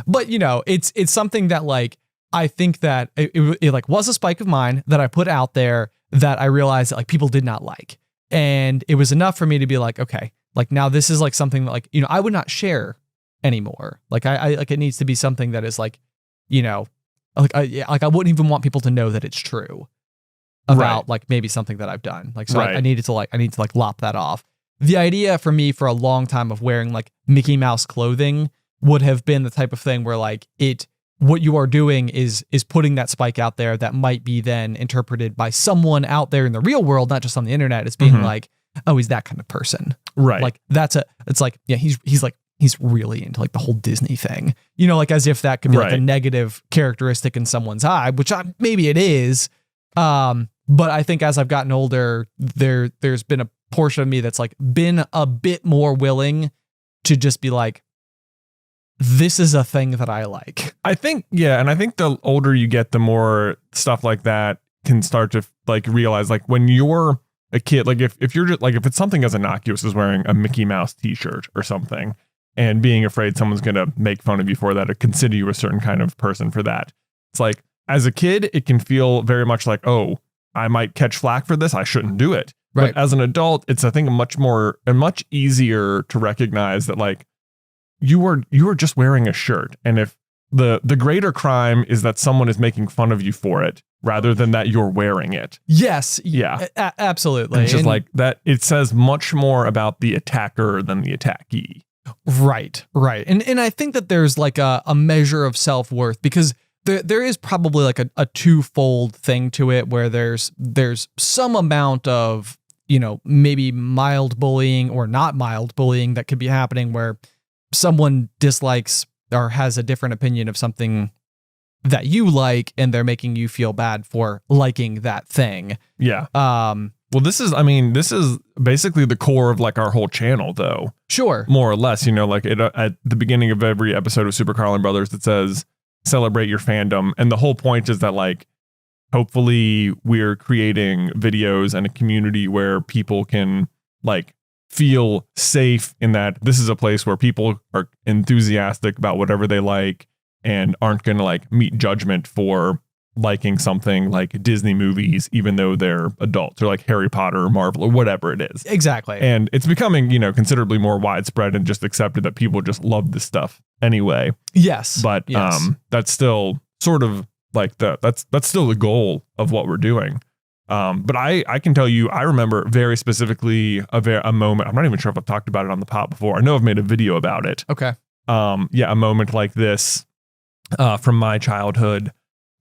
But you know, it's something that like, I think that it like was a spike of mine that I put out there that I realized that like people did not like. And it was enough for me to be like, okay, like now this is like something that like, you know, I would not share anymore. Like I like, it needs to be something that is like, you know, like I wouldn't even want people to know that it's true about like maybe something that I've done. Like, so I need to lop that off. The idea for me for a long time of wearing like Mickey Mouse clothing would have been the type of thing where like what you are doing is putting that spike out there that might be then interpreted by someone out there in the real world, not just on the internet, as being like, oh, he's that kind of person. Right. Like it's like, yeah, he's he's really into like the whole Disney thing, you know, like as if that could be like a Right. negative characteristic in someone's eye, which maybe it is. But I think as I've gotten older, there's been a portion of me that's like been a bit more willing to just be like, this is a thing that I like. I think, yeah. And I think the older you get, the more stuff like that can start to like realize, like when you're a kid, like if you're just like, if it's something as innocuous as wearing a Mickey Mouse t-shirt or something and being afraid someone's going to make fun of you for that or consider you a certain kind of person for that. It's like, as a kid, it can feel very much like, oh, I might catch flack for this. I shouldn't do it. Right. But as an adult, it's, I think, much easier to recognize that like you are just wearing a shirt. And if the greater crime is that someone is making fun of you for it rather than that you're wearing it. Yes. Yeah. Absolutely. It's just like that. It says much more about the attacker than the attackee. Right. And I think that there's like a measure of self-worth because there is probably like a twofold thing to it where there's some amount of, you know, maybe mild bullying or not mild bullying that could be happening where someone dislikes or has a different opinion of something that you like and they're making you feel bad for liking that thing. Yeah. Well, this is basically the core of like our whole channel, though. Sure. More or less, you know, like at the beginning of every episode of Super Carlin Brothers, it says celebrate your fandom. And the whole point is that like, hopefully we're creating videos and a community where people can like feel safe in that this is a place where people are enthusiastic about whatever they like and aren't going to like meet judgment for liking something like Disney movies, even though they're adults, or like Harry Potter or Marvel or whatever it is. Exactly. And it's becoming, you know, considerably more widespread and just accepted that people just love this stuff anyway. Yes. But yes. That's still sort of like that's still the goal of what we're doing. But I can tell you, I remember very specifically a moment. I'm not even sure if I've talked about it on the pod before. I know I've made a video about it. Okay. Yeah, a moment like this from my childhood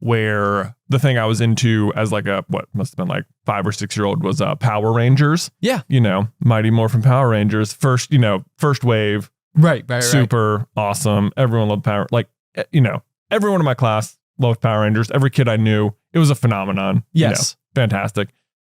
where the thing I was into as like what must have been like 5 or 6 year old was Power Rangers. Yeah. You know, Mighty Morphin Power Rangers. First wave. Right. Super awesome. Everyone loved Power. Like, you know, everyone in my class loved Power Rangers. Every kid I knew, it was a phenomenon. Yes. You know, fantastic.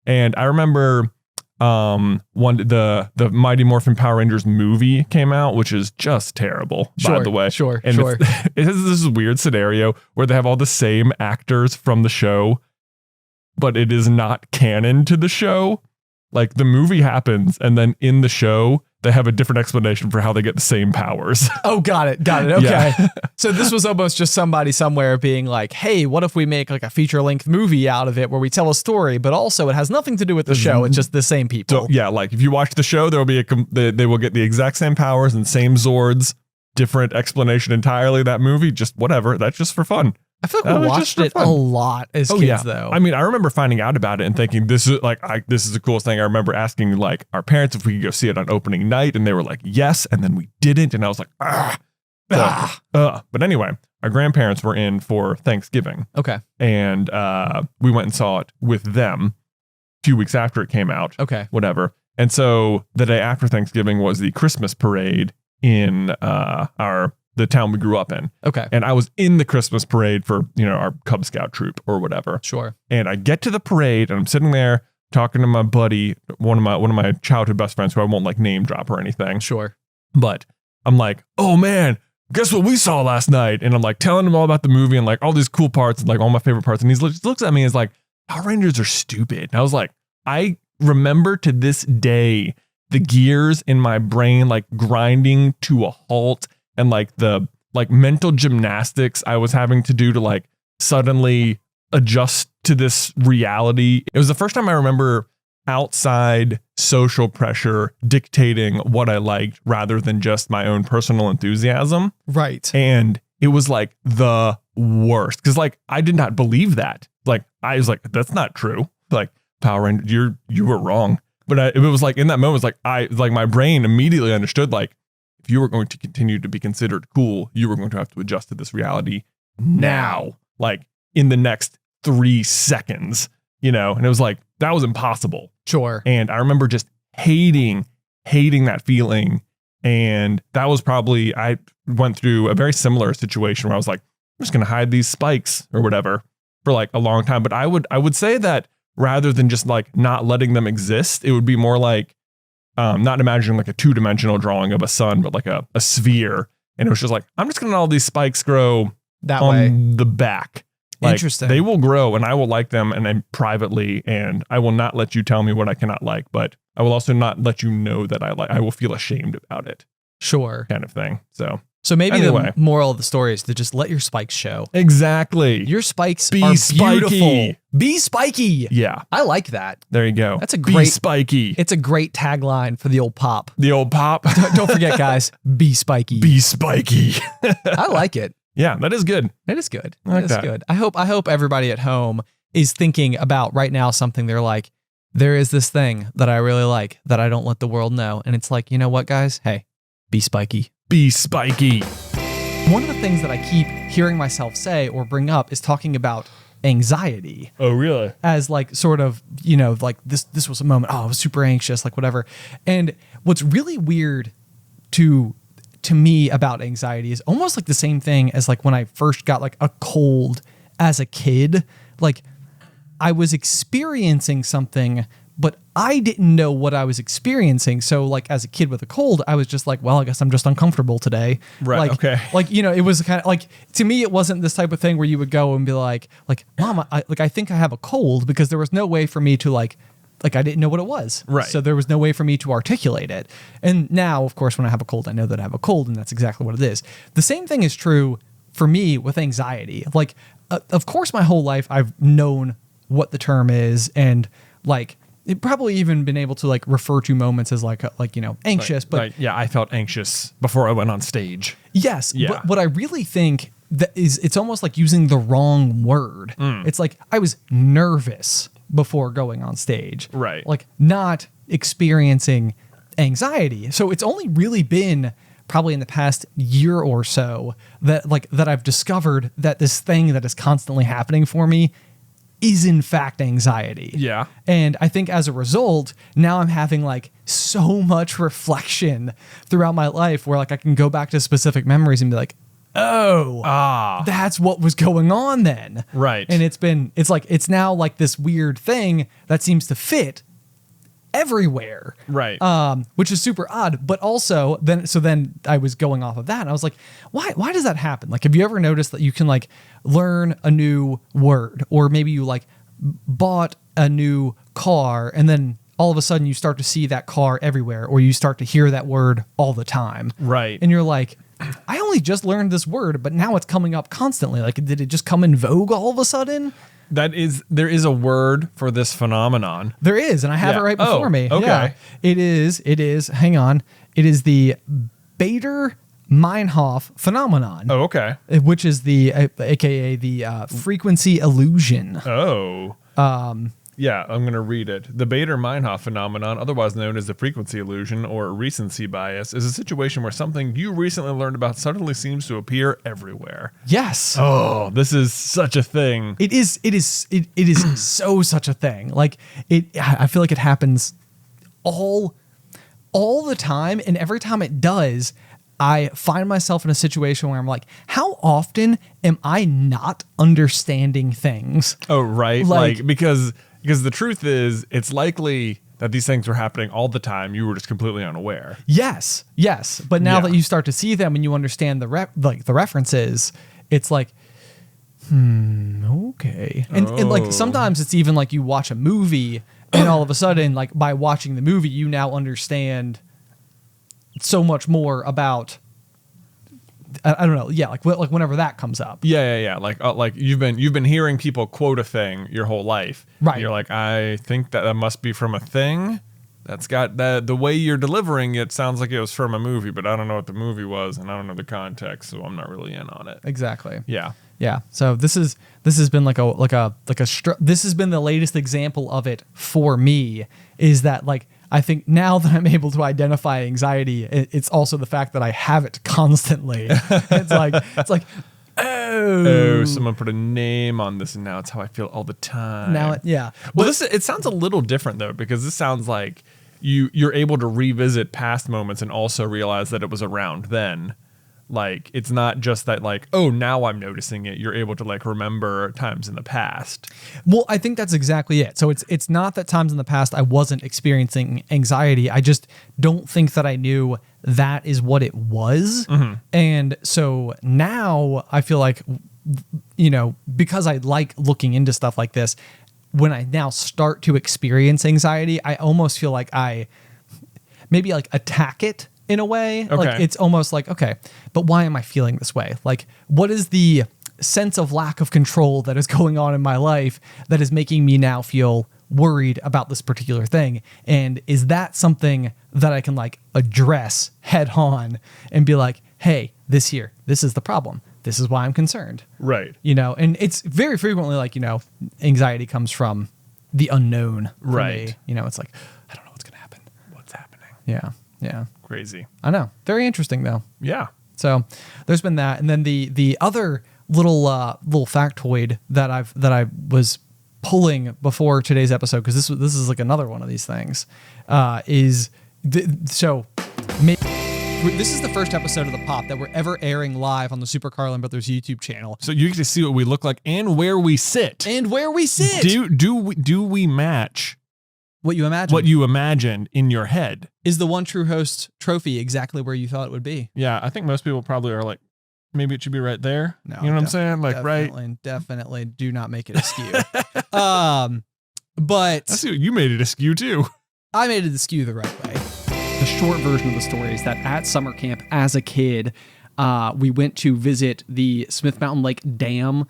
And I remember the Mighty Morphin Power Rangers movie came out, which is just terrible, by the way. Sure. And it has this weird scenario where they have all the same actors from the show, but it is not canon to the show. Like the movie happens, and then in the show, they have a different explanation for how they get the same powers. Oh, got it. Okay. Yeah. So this was almost just somebody somewhere being like, hey, what if we make like a feature-length movie out of it where we tell a story, but also it has nothing to do with the show. It's just the same people. So yeah, like if you watch the show, there will be they will get the exact same powers and same Zords, different explanation entirely. That movie, just whatever. That's just for fun. I feel like we watched it a lot as kids, though. I mean, I remember finding out about it and thinking this is the coolest thing. I remember asking like our parents if we could go see it on opening night, and they were like, yes, and then we didn't, and I was like, But anyway, our grandparents were in for Thanksgiving. Okay. And we went and saw it with them a few weeks after it came out. Okay. Whatever. And so the day after Thanksgiving was the Christmas parade in the town we grew up in. Okay. And I was in the Christmas parade for, you know, our Cub Scout troop or whatever. Sure. And I get to the parade and I'm sitting there talking to my buddy, one of my childhood best friends who I won't like name drop or anything. Sure. But I'm like, oh man, guess what we saw last night? And I'm like telling him all about the movie and like all these cool parts and like all my favorite parts. And he looks at me and is like, Power Rangers are stupid. And I was like, I remember to this day the gears in my brain like grinding to a halt, and like the like mental gymnastics I was having to do to like suddenly adjust to this reality. It was the first time I remember outside social pressure dictating what I liked rather than just my own personal enthusiasm. Right. And it was like the worst because like I did not believe that. Like I was like, that's not true. Like Power Rangers, you were wrong. But it was like in that moment, it's like my brain immediately understood like, if you were going to continue to be considered cool, you were going to have to adjust to this reality now, like in the next 3 seconds, you know? And it was like, that was impossible. Sure. And I remember just hating that feeling And that was probably, I went through a very similar situation where I was like, I'm just going to hide these spikes or whatever for like a long time. But I would say that rather than just like not letting them exist, it would be more like not imagining like a 2-dimensional drawing of a sun, but like a sphere. And it was just like, I'm just going to let all these spikes grow That on way. the back. Like, Interesting. They will grow and I will like them and then privately, and I will not let you tell me what I cannot like, but I will also not let you know that I will feel ashamed about it, Sure. kind of thing. So maybe Anyway. the moral of the story is to just let your spikes show. Exactly. Your spikes Be are spiky. beautiful. Be spiky. Yeah. I like that. There you go. That's a Be great- spiky. It's a great tagline for the old pop. The old pop. Don't forget, guys, be spiky. Be spiky. I like it. Yeah, that is good. It is good. I like It is that. good. I hope everybody at home is thinking about right now something they're like, there is this thing that I really like that I don't let the world know. And it's like, you know what, guys? Hey, be spiky. Be spiky. One of the things that I keep hearing myself say or bring up is talking about anxiety Oh, really? as like sort of, you know, like this was a moment, oh, I was super anxious, like whatever. And what's really weird to me about anxiety is almost like the same thing as like when I first got like a cold as a kid. Like I was experiencing something, but I didn't know what I was experiencing. So like as a kid with a cold, I was just like, well, I guess I'm just uncomfortable today. Right, Like, okay. Like, you know, it was kind of like, to me, it wasn't this type of thing where you would go and be like, Mom, I think I have a cold, because there was no way for me to like I didn't know what it was. Right. So there was no way for me to articulate it. And now, of course, when I have a cold, I know that I have a cold, and that's exactly what it is. The same thing is true for me with anxiety. Like, of course, my whole life I've known what the term is, and like it probably even been able to like refer to moments as like you know, anxious. But yeah, I felt anxious before I went on stage. yes, Yeah. but what I really think that is, it's almost like using the wrong word. It's like I was nervous before going on stage. Right. Like not experiencing anxiety. So it's only really been probably in the past year or so that I've discovered that this thing that is constantly happening for me is in fact anxiety. Yeah. And I think as a result, now I'm having like so much reflection throughout my life where like I can go back to specific memories and be like, oh, that's what was going on then. Right. And it's now like this weird thing that seems to fit everywhere. Right. Which is super odd. But also then I was going off of that and I was like, why does that happen? Like, have you ever noticed that you can like learn a new word, or maybe you like bought a new car and then all of a sudden you start to see that car everywhere, or you start to hear that word all the time. Right. And you're like, I only just learned this word, but now it's coming up constantly. Like, did it just come in vogue all of a sudden? There is a word for this phenomenon. There is, and I have Yeah. it right before Oh, me. okay. Yeah. It is, hang on. It is the Bader-Meinhof phenomenon. Oh, okay. Which is the, aka the frequency illusion. Oh. Yeah, I'm going to read it. The Bader-Meinhof phenomenon, otherwise known as the frequency illusion or recency bias, is a situation where something you recently learned about suddenly seems to appear everywhere. Yes. Oh, this is such a thing. It is so such a thing. Like I feel like it happens all the time, and every time it does, I find myself in a situation where I'm like, how often am I not understanding things? Oh, right. Like- Because the truth is, it's likely that these things were happening all the time. You were just completely unaware. Yes. But now Yeah. that you start to see them and you understand the references, it's like, okay. And like sometimes it's even like you watch a movie and all of a sudden, like by watching the movie, you now understand so much more about, I don't know. Yeah. Like whenever that comes up. Yeah. Like you've been hearing people quote a thing your whole life. Right. And you're like, I think that must be from a thing. That's got that. The way you're delivering it sounds like it was from a movie, but I don't know what the movie was, and I don't know the context, so I'm not really in on it. Exactly. Yeah. Yeah. So this has been this has been the latest example of it for me, is that like, I think now that I'm able to identify anxiety, it's also the fact that I have it constantly. It's like, Oh, someone put a name on this, and now it's how I feel all the time. now, yeah. Well, it sounds a little different though, because this sounds like you're able to revisit past moments and also realize that it was around then. Like, it's not just that, like, oh, now I'm noticing it. You're able to, like, remember times in the past. Well, I think that's exactly it. So it's not that times in the past I wasn't experiencing anxiety. I just don't think that I knew that is what it was. And so now I feel like, you know, because I like looking into stuff like this, when I now start to experience anxiety, I almost feel like I maybe like attack it in a way. Okay. Like it's almost like, okay, but why am I feeling this way? Like, what is the sense of lack of control that is going on in my life that is making me now feel worried about this particular thing? And is that something that I can like address head on and be like, hey, this is the problem. This is why I'm concerned. Right. You know, and it's very frequently like, you know, anxiety comes from the unknown. For Right. me. You know, it's like, I don't know what's going to happen. What's happening? Yeah. Yeah. Crazy. I know. Very interesting though. Yeah. So there's been that, and then the other little factoid that I was pulling before today's episode, because this is like another one of these things, this is the first episode of the Pop that we're ever airing live on the Super Carlin Brothers YouTube channel. So you get to see what we look like and where we sit. And where we sit. Do we match What you imagine. what you imagined in your head? Is the One True Host trophy exactly where you thought it would be? Yeah, I think most people probably are like, maybe it should be right there. No, you know what I'm saying? Like, right? Definitely do not make it askew. But I see what you made it askew too. I made it askew the right way. The short version of the story is that at summer camp as a kid, we went to visit the Smith Mountain Lake Dam,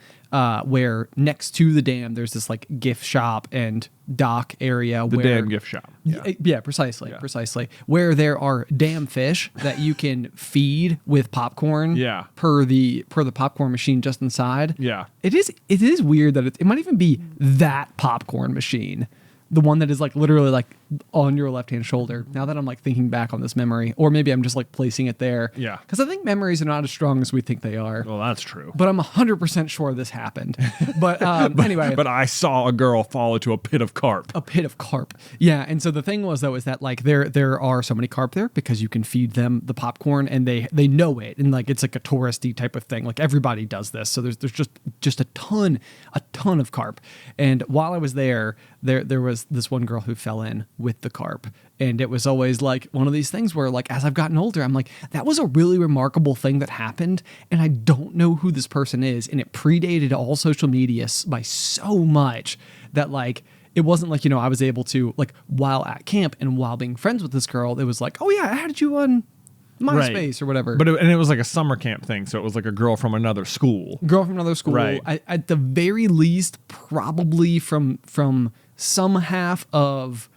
where next to the dam, there's this like gift shop and dock area. The where, damn gift shop. Yeah, precisely. Where there are dam fish that you can feed with popcorn. Yeah. Per the popcorn machine just inside. Yeah. It is weird that it might even be that popcorn machine. The one that is like literally like on your left-hand shoulder. Now that I'm like thinking back on this memory, or maybe I'm just like placing it there. Yeah. Because I think memories are not as strong as we think they are. Well, that's true. But I'm 100% sure this happened. But anyway. But I saw a girl fall into a pit of carp. A pit of carp. Yeah, and so the thing was though is that like there are so many carp there because you can feed them the popcorn and they know it, and like it's like a touristy type of thing. Like everybody does this. So there's just a ton of carp. And while I was there was this one girl who fell in with the carp, and it was always like one of these things where like as I've gotten older, I'm like, that was a really remarkable thing that happened, and I don't know who this person is, and it predated all social media by so much that like it wasn't like, you know, I was able to like while at camp and while being friends with this girl, it was like, oh yeah, I added you on MySpace Right. or whatever. But it was like a summer camp thing, so it was like a girl from another school. Girl from another school. Right. At the very least, probably from some half of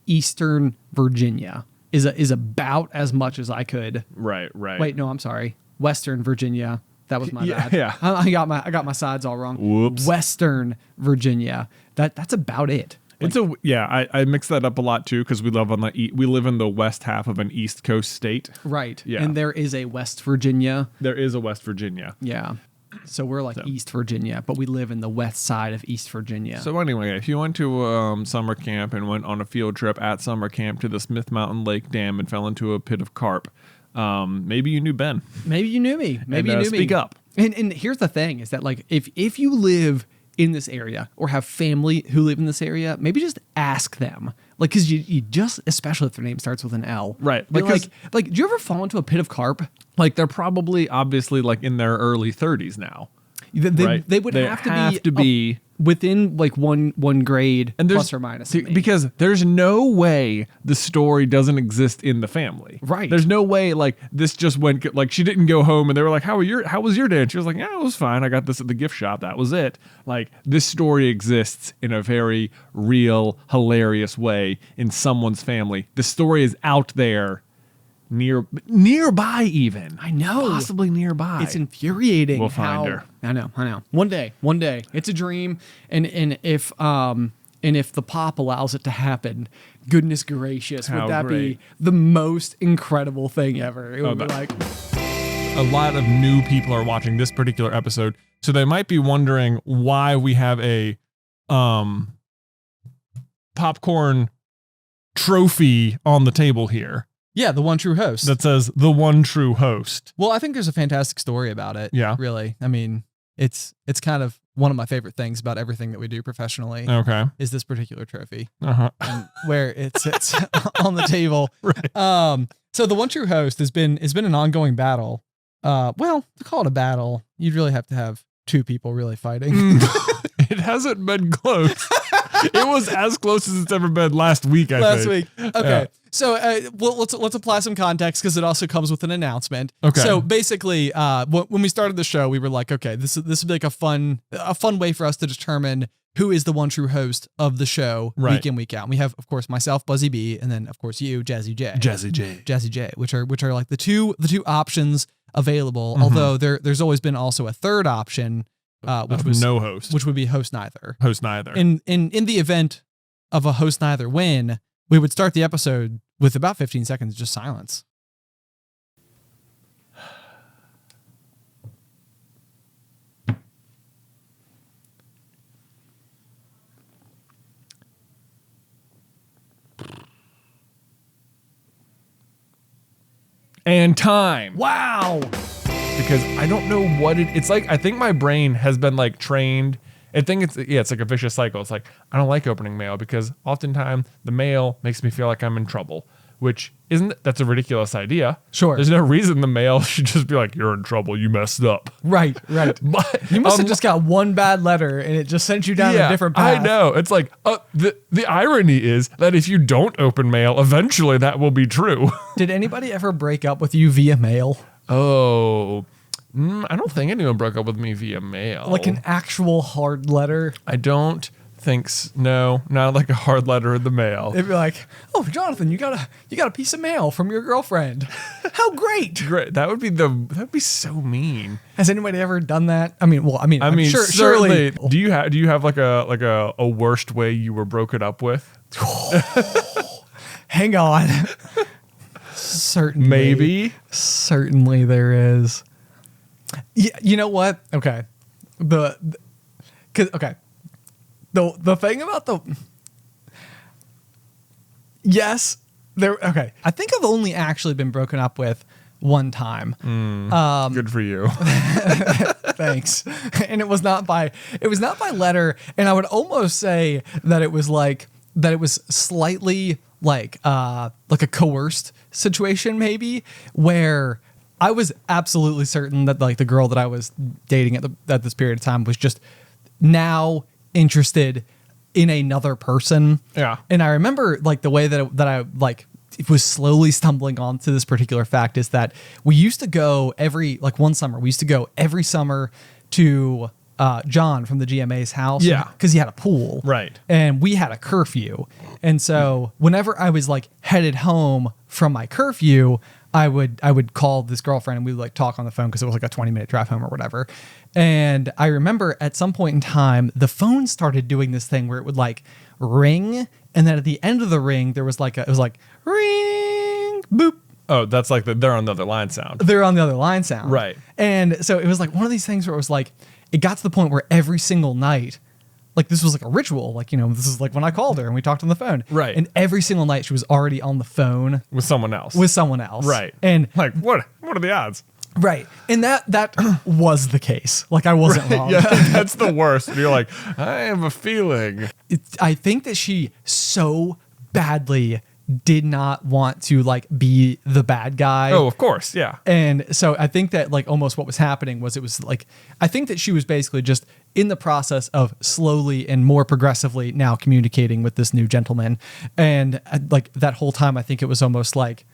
Eastern Virginia is about as much as I could. Right. Wait, no, I'm sorry. Western Virginia. That was my Yeah, bad. yeah. I got my sides all wrong. Whoops. Western Virginia. That's about it. I mix that up a lot too because we live in the west half of an East Coast state. Right. Yeah. And there is a West Virginia. There is a West Virginia. Yeah. So we're like East Virginia, but we live in the west side of East Virginia. So anyway, if you went to summer camp and went on a field trip at summer camp to the Smith Mountain Lake Dam and fell into a pit of carp, maybe you knew Ben. Maybe you knew me. Maybe And, you knew me. speak up. And here's the thing is that like if you live in this area or have family who live in this area, maybe just ask them. Like, because you just, especially if their name starts with an L. Right, Like, because- do you ever fall into a pit of carp? Like they're probably obviously like in their early 30s now. Right? They would They have to be within like one grade And plus or minus. of me. because there's no way the story doesn't exist in the family. Right. There's no way like this just went like she didn't go home and they were like, how was your day? And she was like, yeah, it was fine. I got this at the gift shop. That was it. Like this story exists in a very real, hilarious way in someone's family. The story is out there nearby even. I know. Possibly nearby. It's infuriating. We'll find her. I know. One day. It's a dream, and if the pop allows it to happen, goodness gracious, How would that great. be the most incredible thing ever? It would be but- like, A lot of new people are watching this particular episode, so they might be wondering why we have a popcorn trophy on the table here Yeah, the one true host. that says the one true host. Well, I think there's a fantastic story about it. Yeah. Really. I mean, it's kind of one of my favorite things about everything that we do professionally Okay. is this particular trophy Uh-huh. and where it sits on the table. Right. So the one true host has been an ongoing battle. Well, to call it a battle, you'd really have to have two people really fighting. It hasn't been close. It was as close as it's ever been last week, I Last think. week. Okay. Yeah. So well, let's apply some context because it also comes with an announcement. Okay. So basically, when we started the show, we were like, okay, this would be like a fun way for us to determine who is the one true host of the show week in, week out. And we have, of course, myself, Buzzy B, and then of course you, Jazzy J. Jazzy J, which are like the two options available. Although there's always been also a third option, which was no host, which would be host neither. Host neither. In the event of a host neither win, we would start the episode with about 15 seconds of just silence. And time. Wow. Because I don't know what it's like. I think my brain has been like trained. I think it's like a vicious cycle. It's like, I don't like opening mail because oftentimes the mail makes me feel like I'm in trouble, which that's a ridiculous idea. Sure. There's no reason the mail should just be like, you're in trouble, you messed up. Right. But You must have just got one bad letter and it just sent you down a different path. I know. It's like, the irony is that if you don't open mail, eventually that will be true. Did anybody ever break up with you via mail? Oh, I don't think anyone broke up with me via mail. Like an actual hard letter? I don't think no, not like a hard letter in the mail. They'd be like, "Oh, Jonathan, you got a piece of mail from your girlfriend. How great!" Great. That would be so mean. Has anybody ever done that? I mean, I'm sure, certainly. surely. Do you have like a worst way you were broken up with? Hang on. Certainly. Maybe. Certainly there is. You know what? Okay. The thing about yes, there. Okay. I think I've only actually been broken up with one time. Good for you. Thanks. And it was not by letter. And I would almost say that it was slightly like a coerced situation, maybe, where I was absolutely certain that like the girl that I was dating at this period of time was just now interested in another person. Yeah. And I remember like the way that I like was slowly stumbling onto this particular fact is that we used to go one summer to John from the GMA's house. Yeah. Because he had a pool. Right. And we had a curfew. And so whenever I was like headed home from my curfew, I would call this girlfriend and we would like talk on the phone because it was like a 20-minute drive home or whatever. And I remember at some point in time, the phone started doing this thing where it would like ring. And then at the end of the ring, it was like ring, boop. Oh, that's like they're on the other line sound. They're on the other line sound. Right. And so it was like one of these things where it was like, it got to the point where every single night, like this was like a ritual, like, you know, this is like when I called her and we talked on the phone. Right. And every single night she was already on the phone With someone else. Right. And like, what are the odds? Right. And that was the case. Like I wasn't wrong. Yeah, that's the worst. And you're like, I have a feeling. I think that she so badly did not want to like be the bad guy. Oh, of course. Yeah. And so I think that like almost what was happening was it was like, I think that she was basically just in the process of slowly and more progressively now communicating with this new gentleman. And like that whole time, I think it was almost like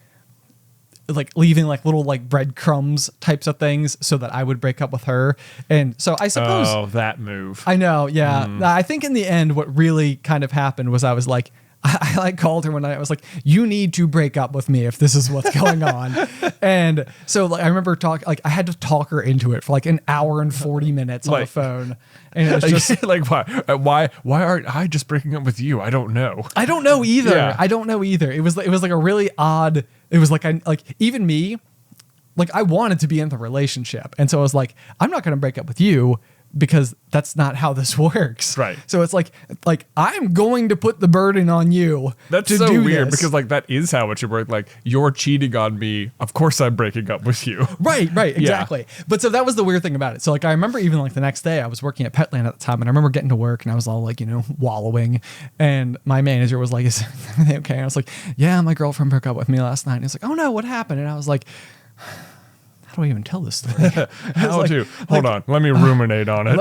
leaving like little like breadcrumbs types of things so that I would break up with her. And so I suppose. Oh, that move. I know. Yeah. I think in the end, what really kind of happened was I was like, I like called her one night. I was like, you need to break up with me if this is what's going on. And so like, I remember I had to talk her into it for like an hour and 40 minutes on the phone. And it was just like, why aren't I just breaking up with you? I don't know. I don't know either. Yeah. I don't know either. It was like a really odd, it was like, even me, like I wanted to be in the relationship. And so I was like, I'm not going to break up with you, because that's not how this works. Right. So it's like I'm going to put the burden on you. That's to so do weird this. because like that is how it should work. Like you're cheating on me. Of course I'm breaking up with you. Right, exactly. But so that was the weird thing about it. So like I remember even like the next day I was working at Petland at the time, and I remember getting to work and I was all like, wallowing, and my manager was like, "Is everything okay?" And I was like, "Yeah, my girlfriend broke up with me last night." And he's like, "Oh no, what happened?" And I was like, how do I even tell this story? How to? Hold on. Let me ruminate on it.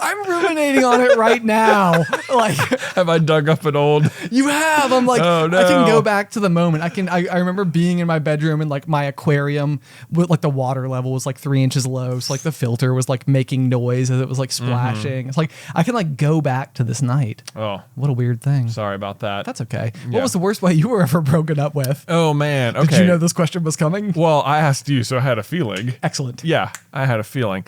I'm ruminating on it right now. Like, Have I dug up an old? you have. I'm like, Oh, no. I can go back to the moment. I remember being in my bedroom and like my aquarium with like the water level was like 3 inches low. So like the filter was like making noise as it was like splashing. It's like, I can like go back to this night. Oh, What a weird thing. sorry about that. That's okay. Yeah. What was the worst way you were ever broken up with? Oh man. Okay. Did you know this question was coming? Well, I asked you, so I had a feeling. Excellent. Yeah, I had a feeling.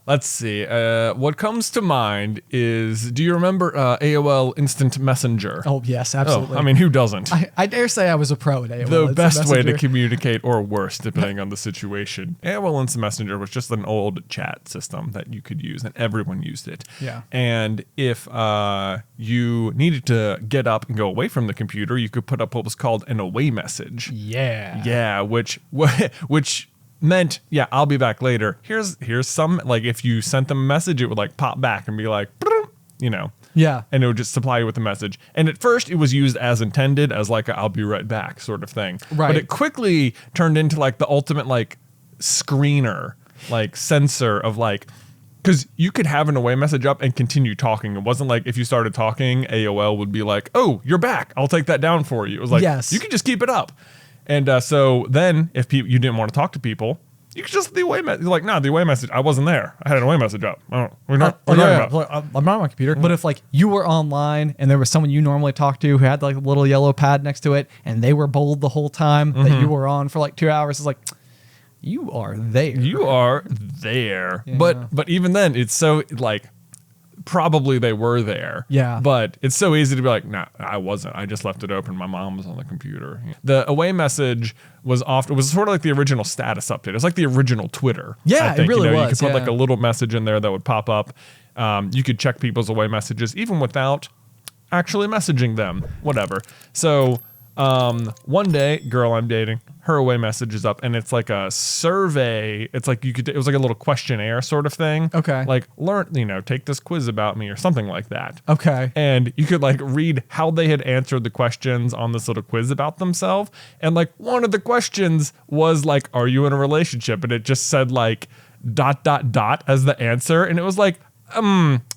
Let's see. What comes to mind is, do you remember AOL Instant Messenger? Oh, yes, absolutely. I mean, who doesn't? I dare say I was a pro at AOL. The Instant best way to Messenger. communicate, or worse, depending on the situation. AOL Instant Messenger was just an old chat system that you could use, and everyone used it. Yeah. And if you needed to get up and go away from the computer, you could put up what was called an away message. Yeah. Yeah, which meant, yeah, I'll be back later. Here's some, like, if you sent them a message, it would like pop back and be like, Yeah. and it would just supply you with a message. And at first it was used as intended, as like a I'll be right back sort of thing. Right. But it quickly turned into like the ultimate like screener, like sensor of like, because you could have an away message up and continue talking. It wasn't like if you started talking, AOL would be like, oh, you're back. I'll take that down for you. It was like, Yes. you can just keep it up. And so then if you didn't want to talk to people, you could just the away message. Like, no, the away message, I wasn't there. I had an away message up. We're not talking about. Like, I'm not on my computer. But if like you were online and there was someone you normally talk to who had like a little yellow pad next to it and they were bold the whole time that you were on for like 2 hours, it's like, you are there. You are there. Yeah. But even then, it's so like, probably they were there. Yeah. But it's so easy to be like, nah, I wasn't. I just left it open. My mom was on the computer. The away message was sort of like the original status update. It was like the original Twitter. Yeah, I think. it really You was, could put like yeah. a little message in there that would pop up. You could check people's away messages even without actually messaging them. Whatever. So one day, girl I'm dating, her away message is up, and it's like a survey. It's like it was like a little questionnaire sort of thing. Okay. Like take this quiz about me or something like that. Okay. And you could like read how they had answered the questions on this little quiz about themselves. And like one of the questions was like, are you in a relationship? And it just said like ... as the answer. And it was like,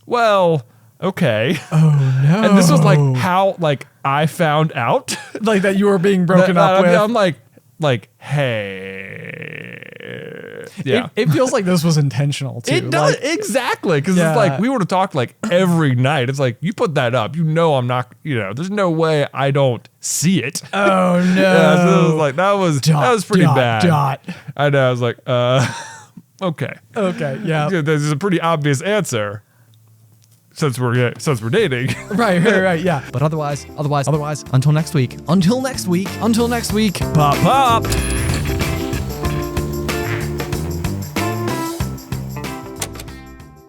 well, okay. Oh no. And this was like how like I found out like that you were being broken that- up with. I'm like, hey, yeah. It feels like this was intentional too. It does Like, exactly because Yeah. it's like we would have talked like every night. It's like you put that up, I'm not. There's no way I don't see it. oh no. Yeah, so it was like that was pretty bad. Dot. I know. I was like, okay. Okay. Yeah. Yeah, this is a pretty obvious answer since we're dating. Right. Yeah. But otherwise. Until next week. Pop.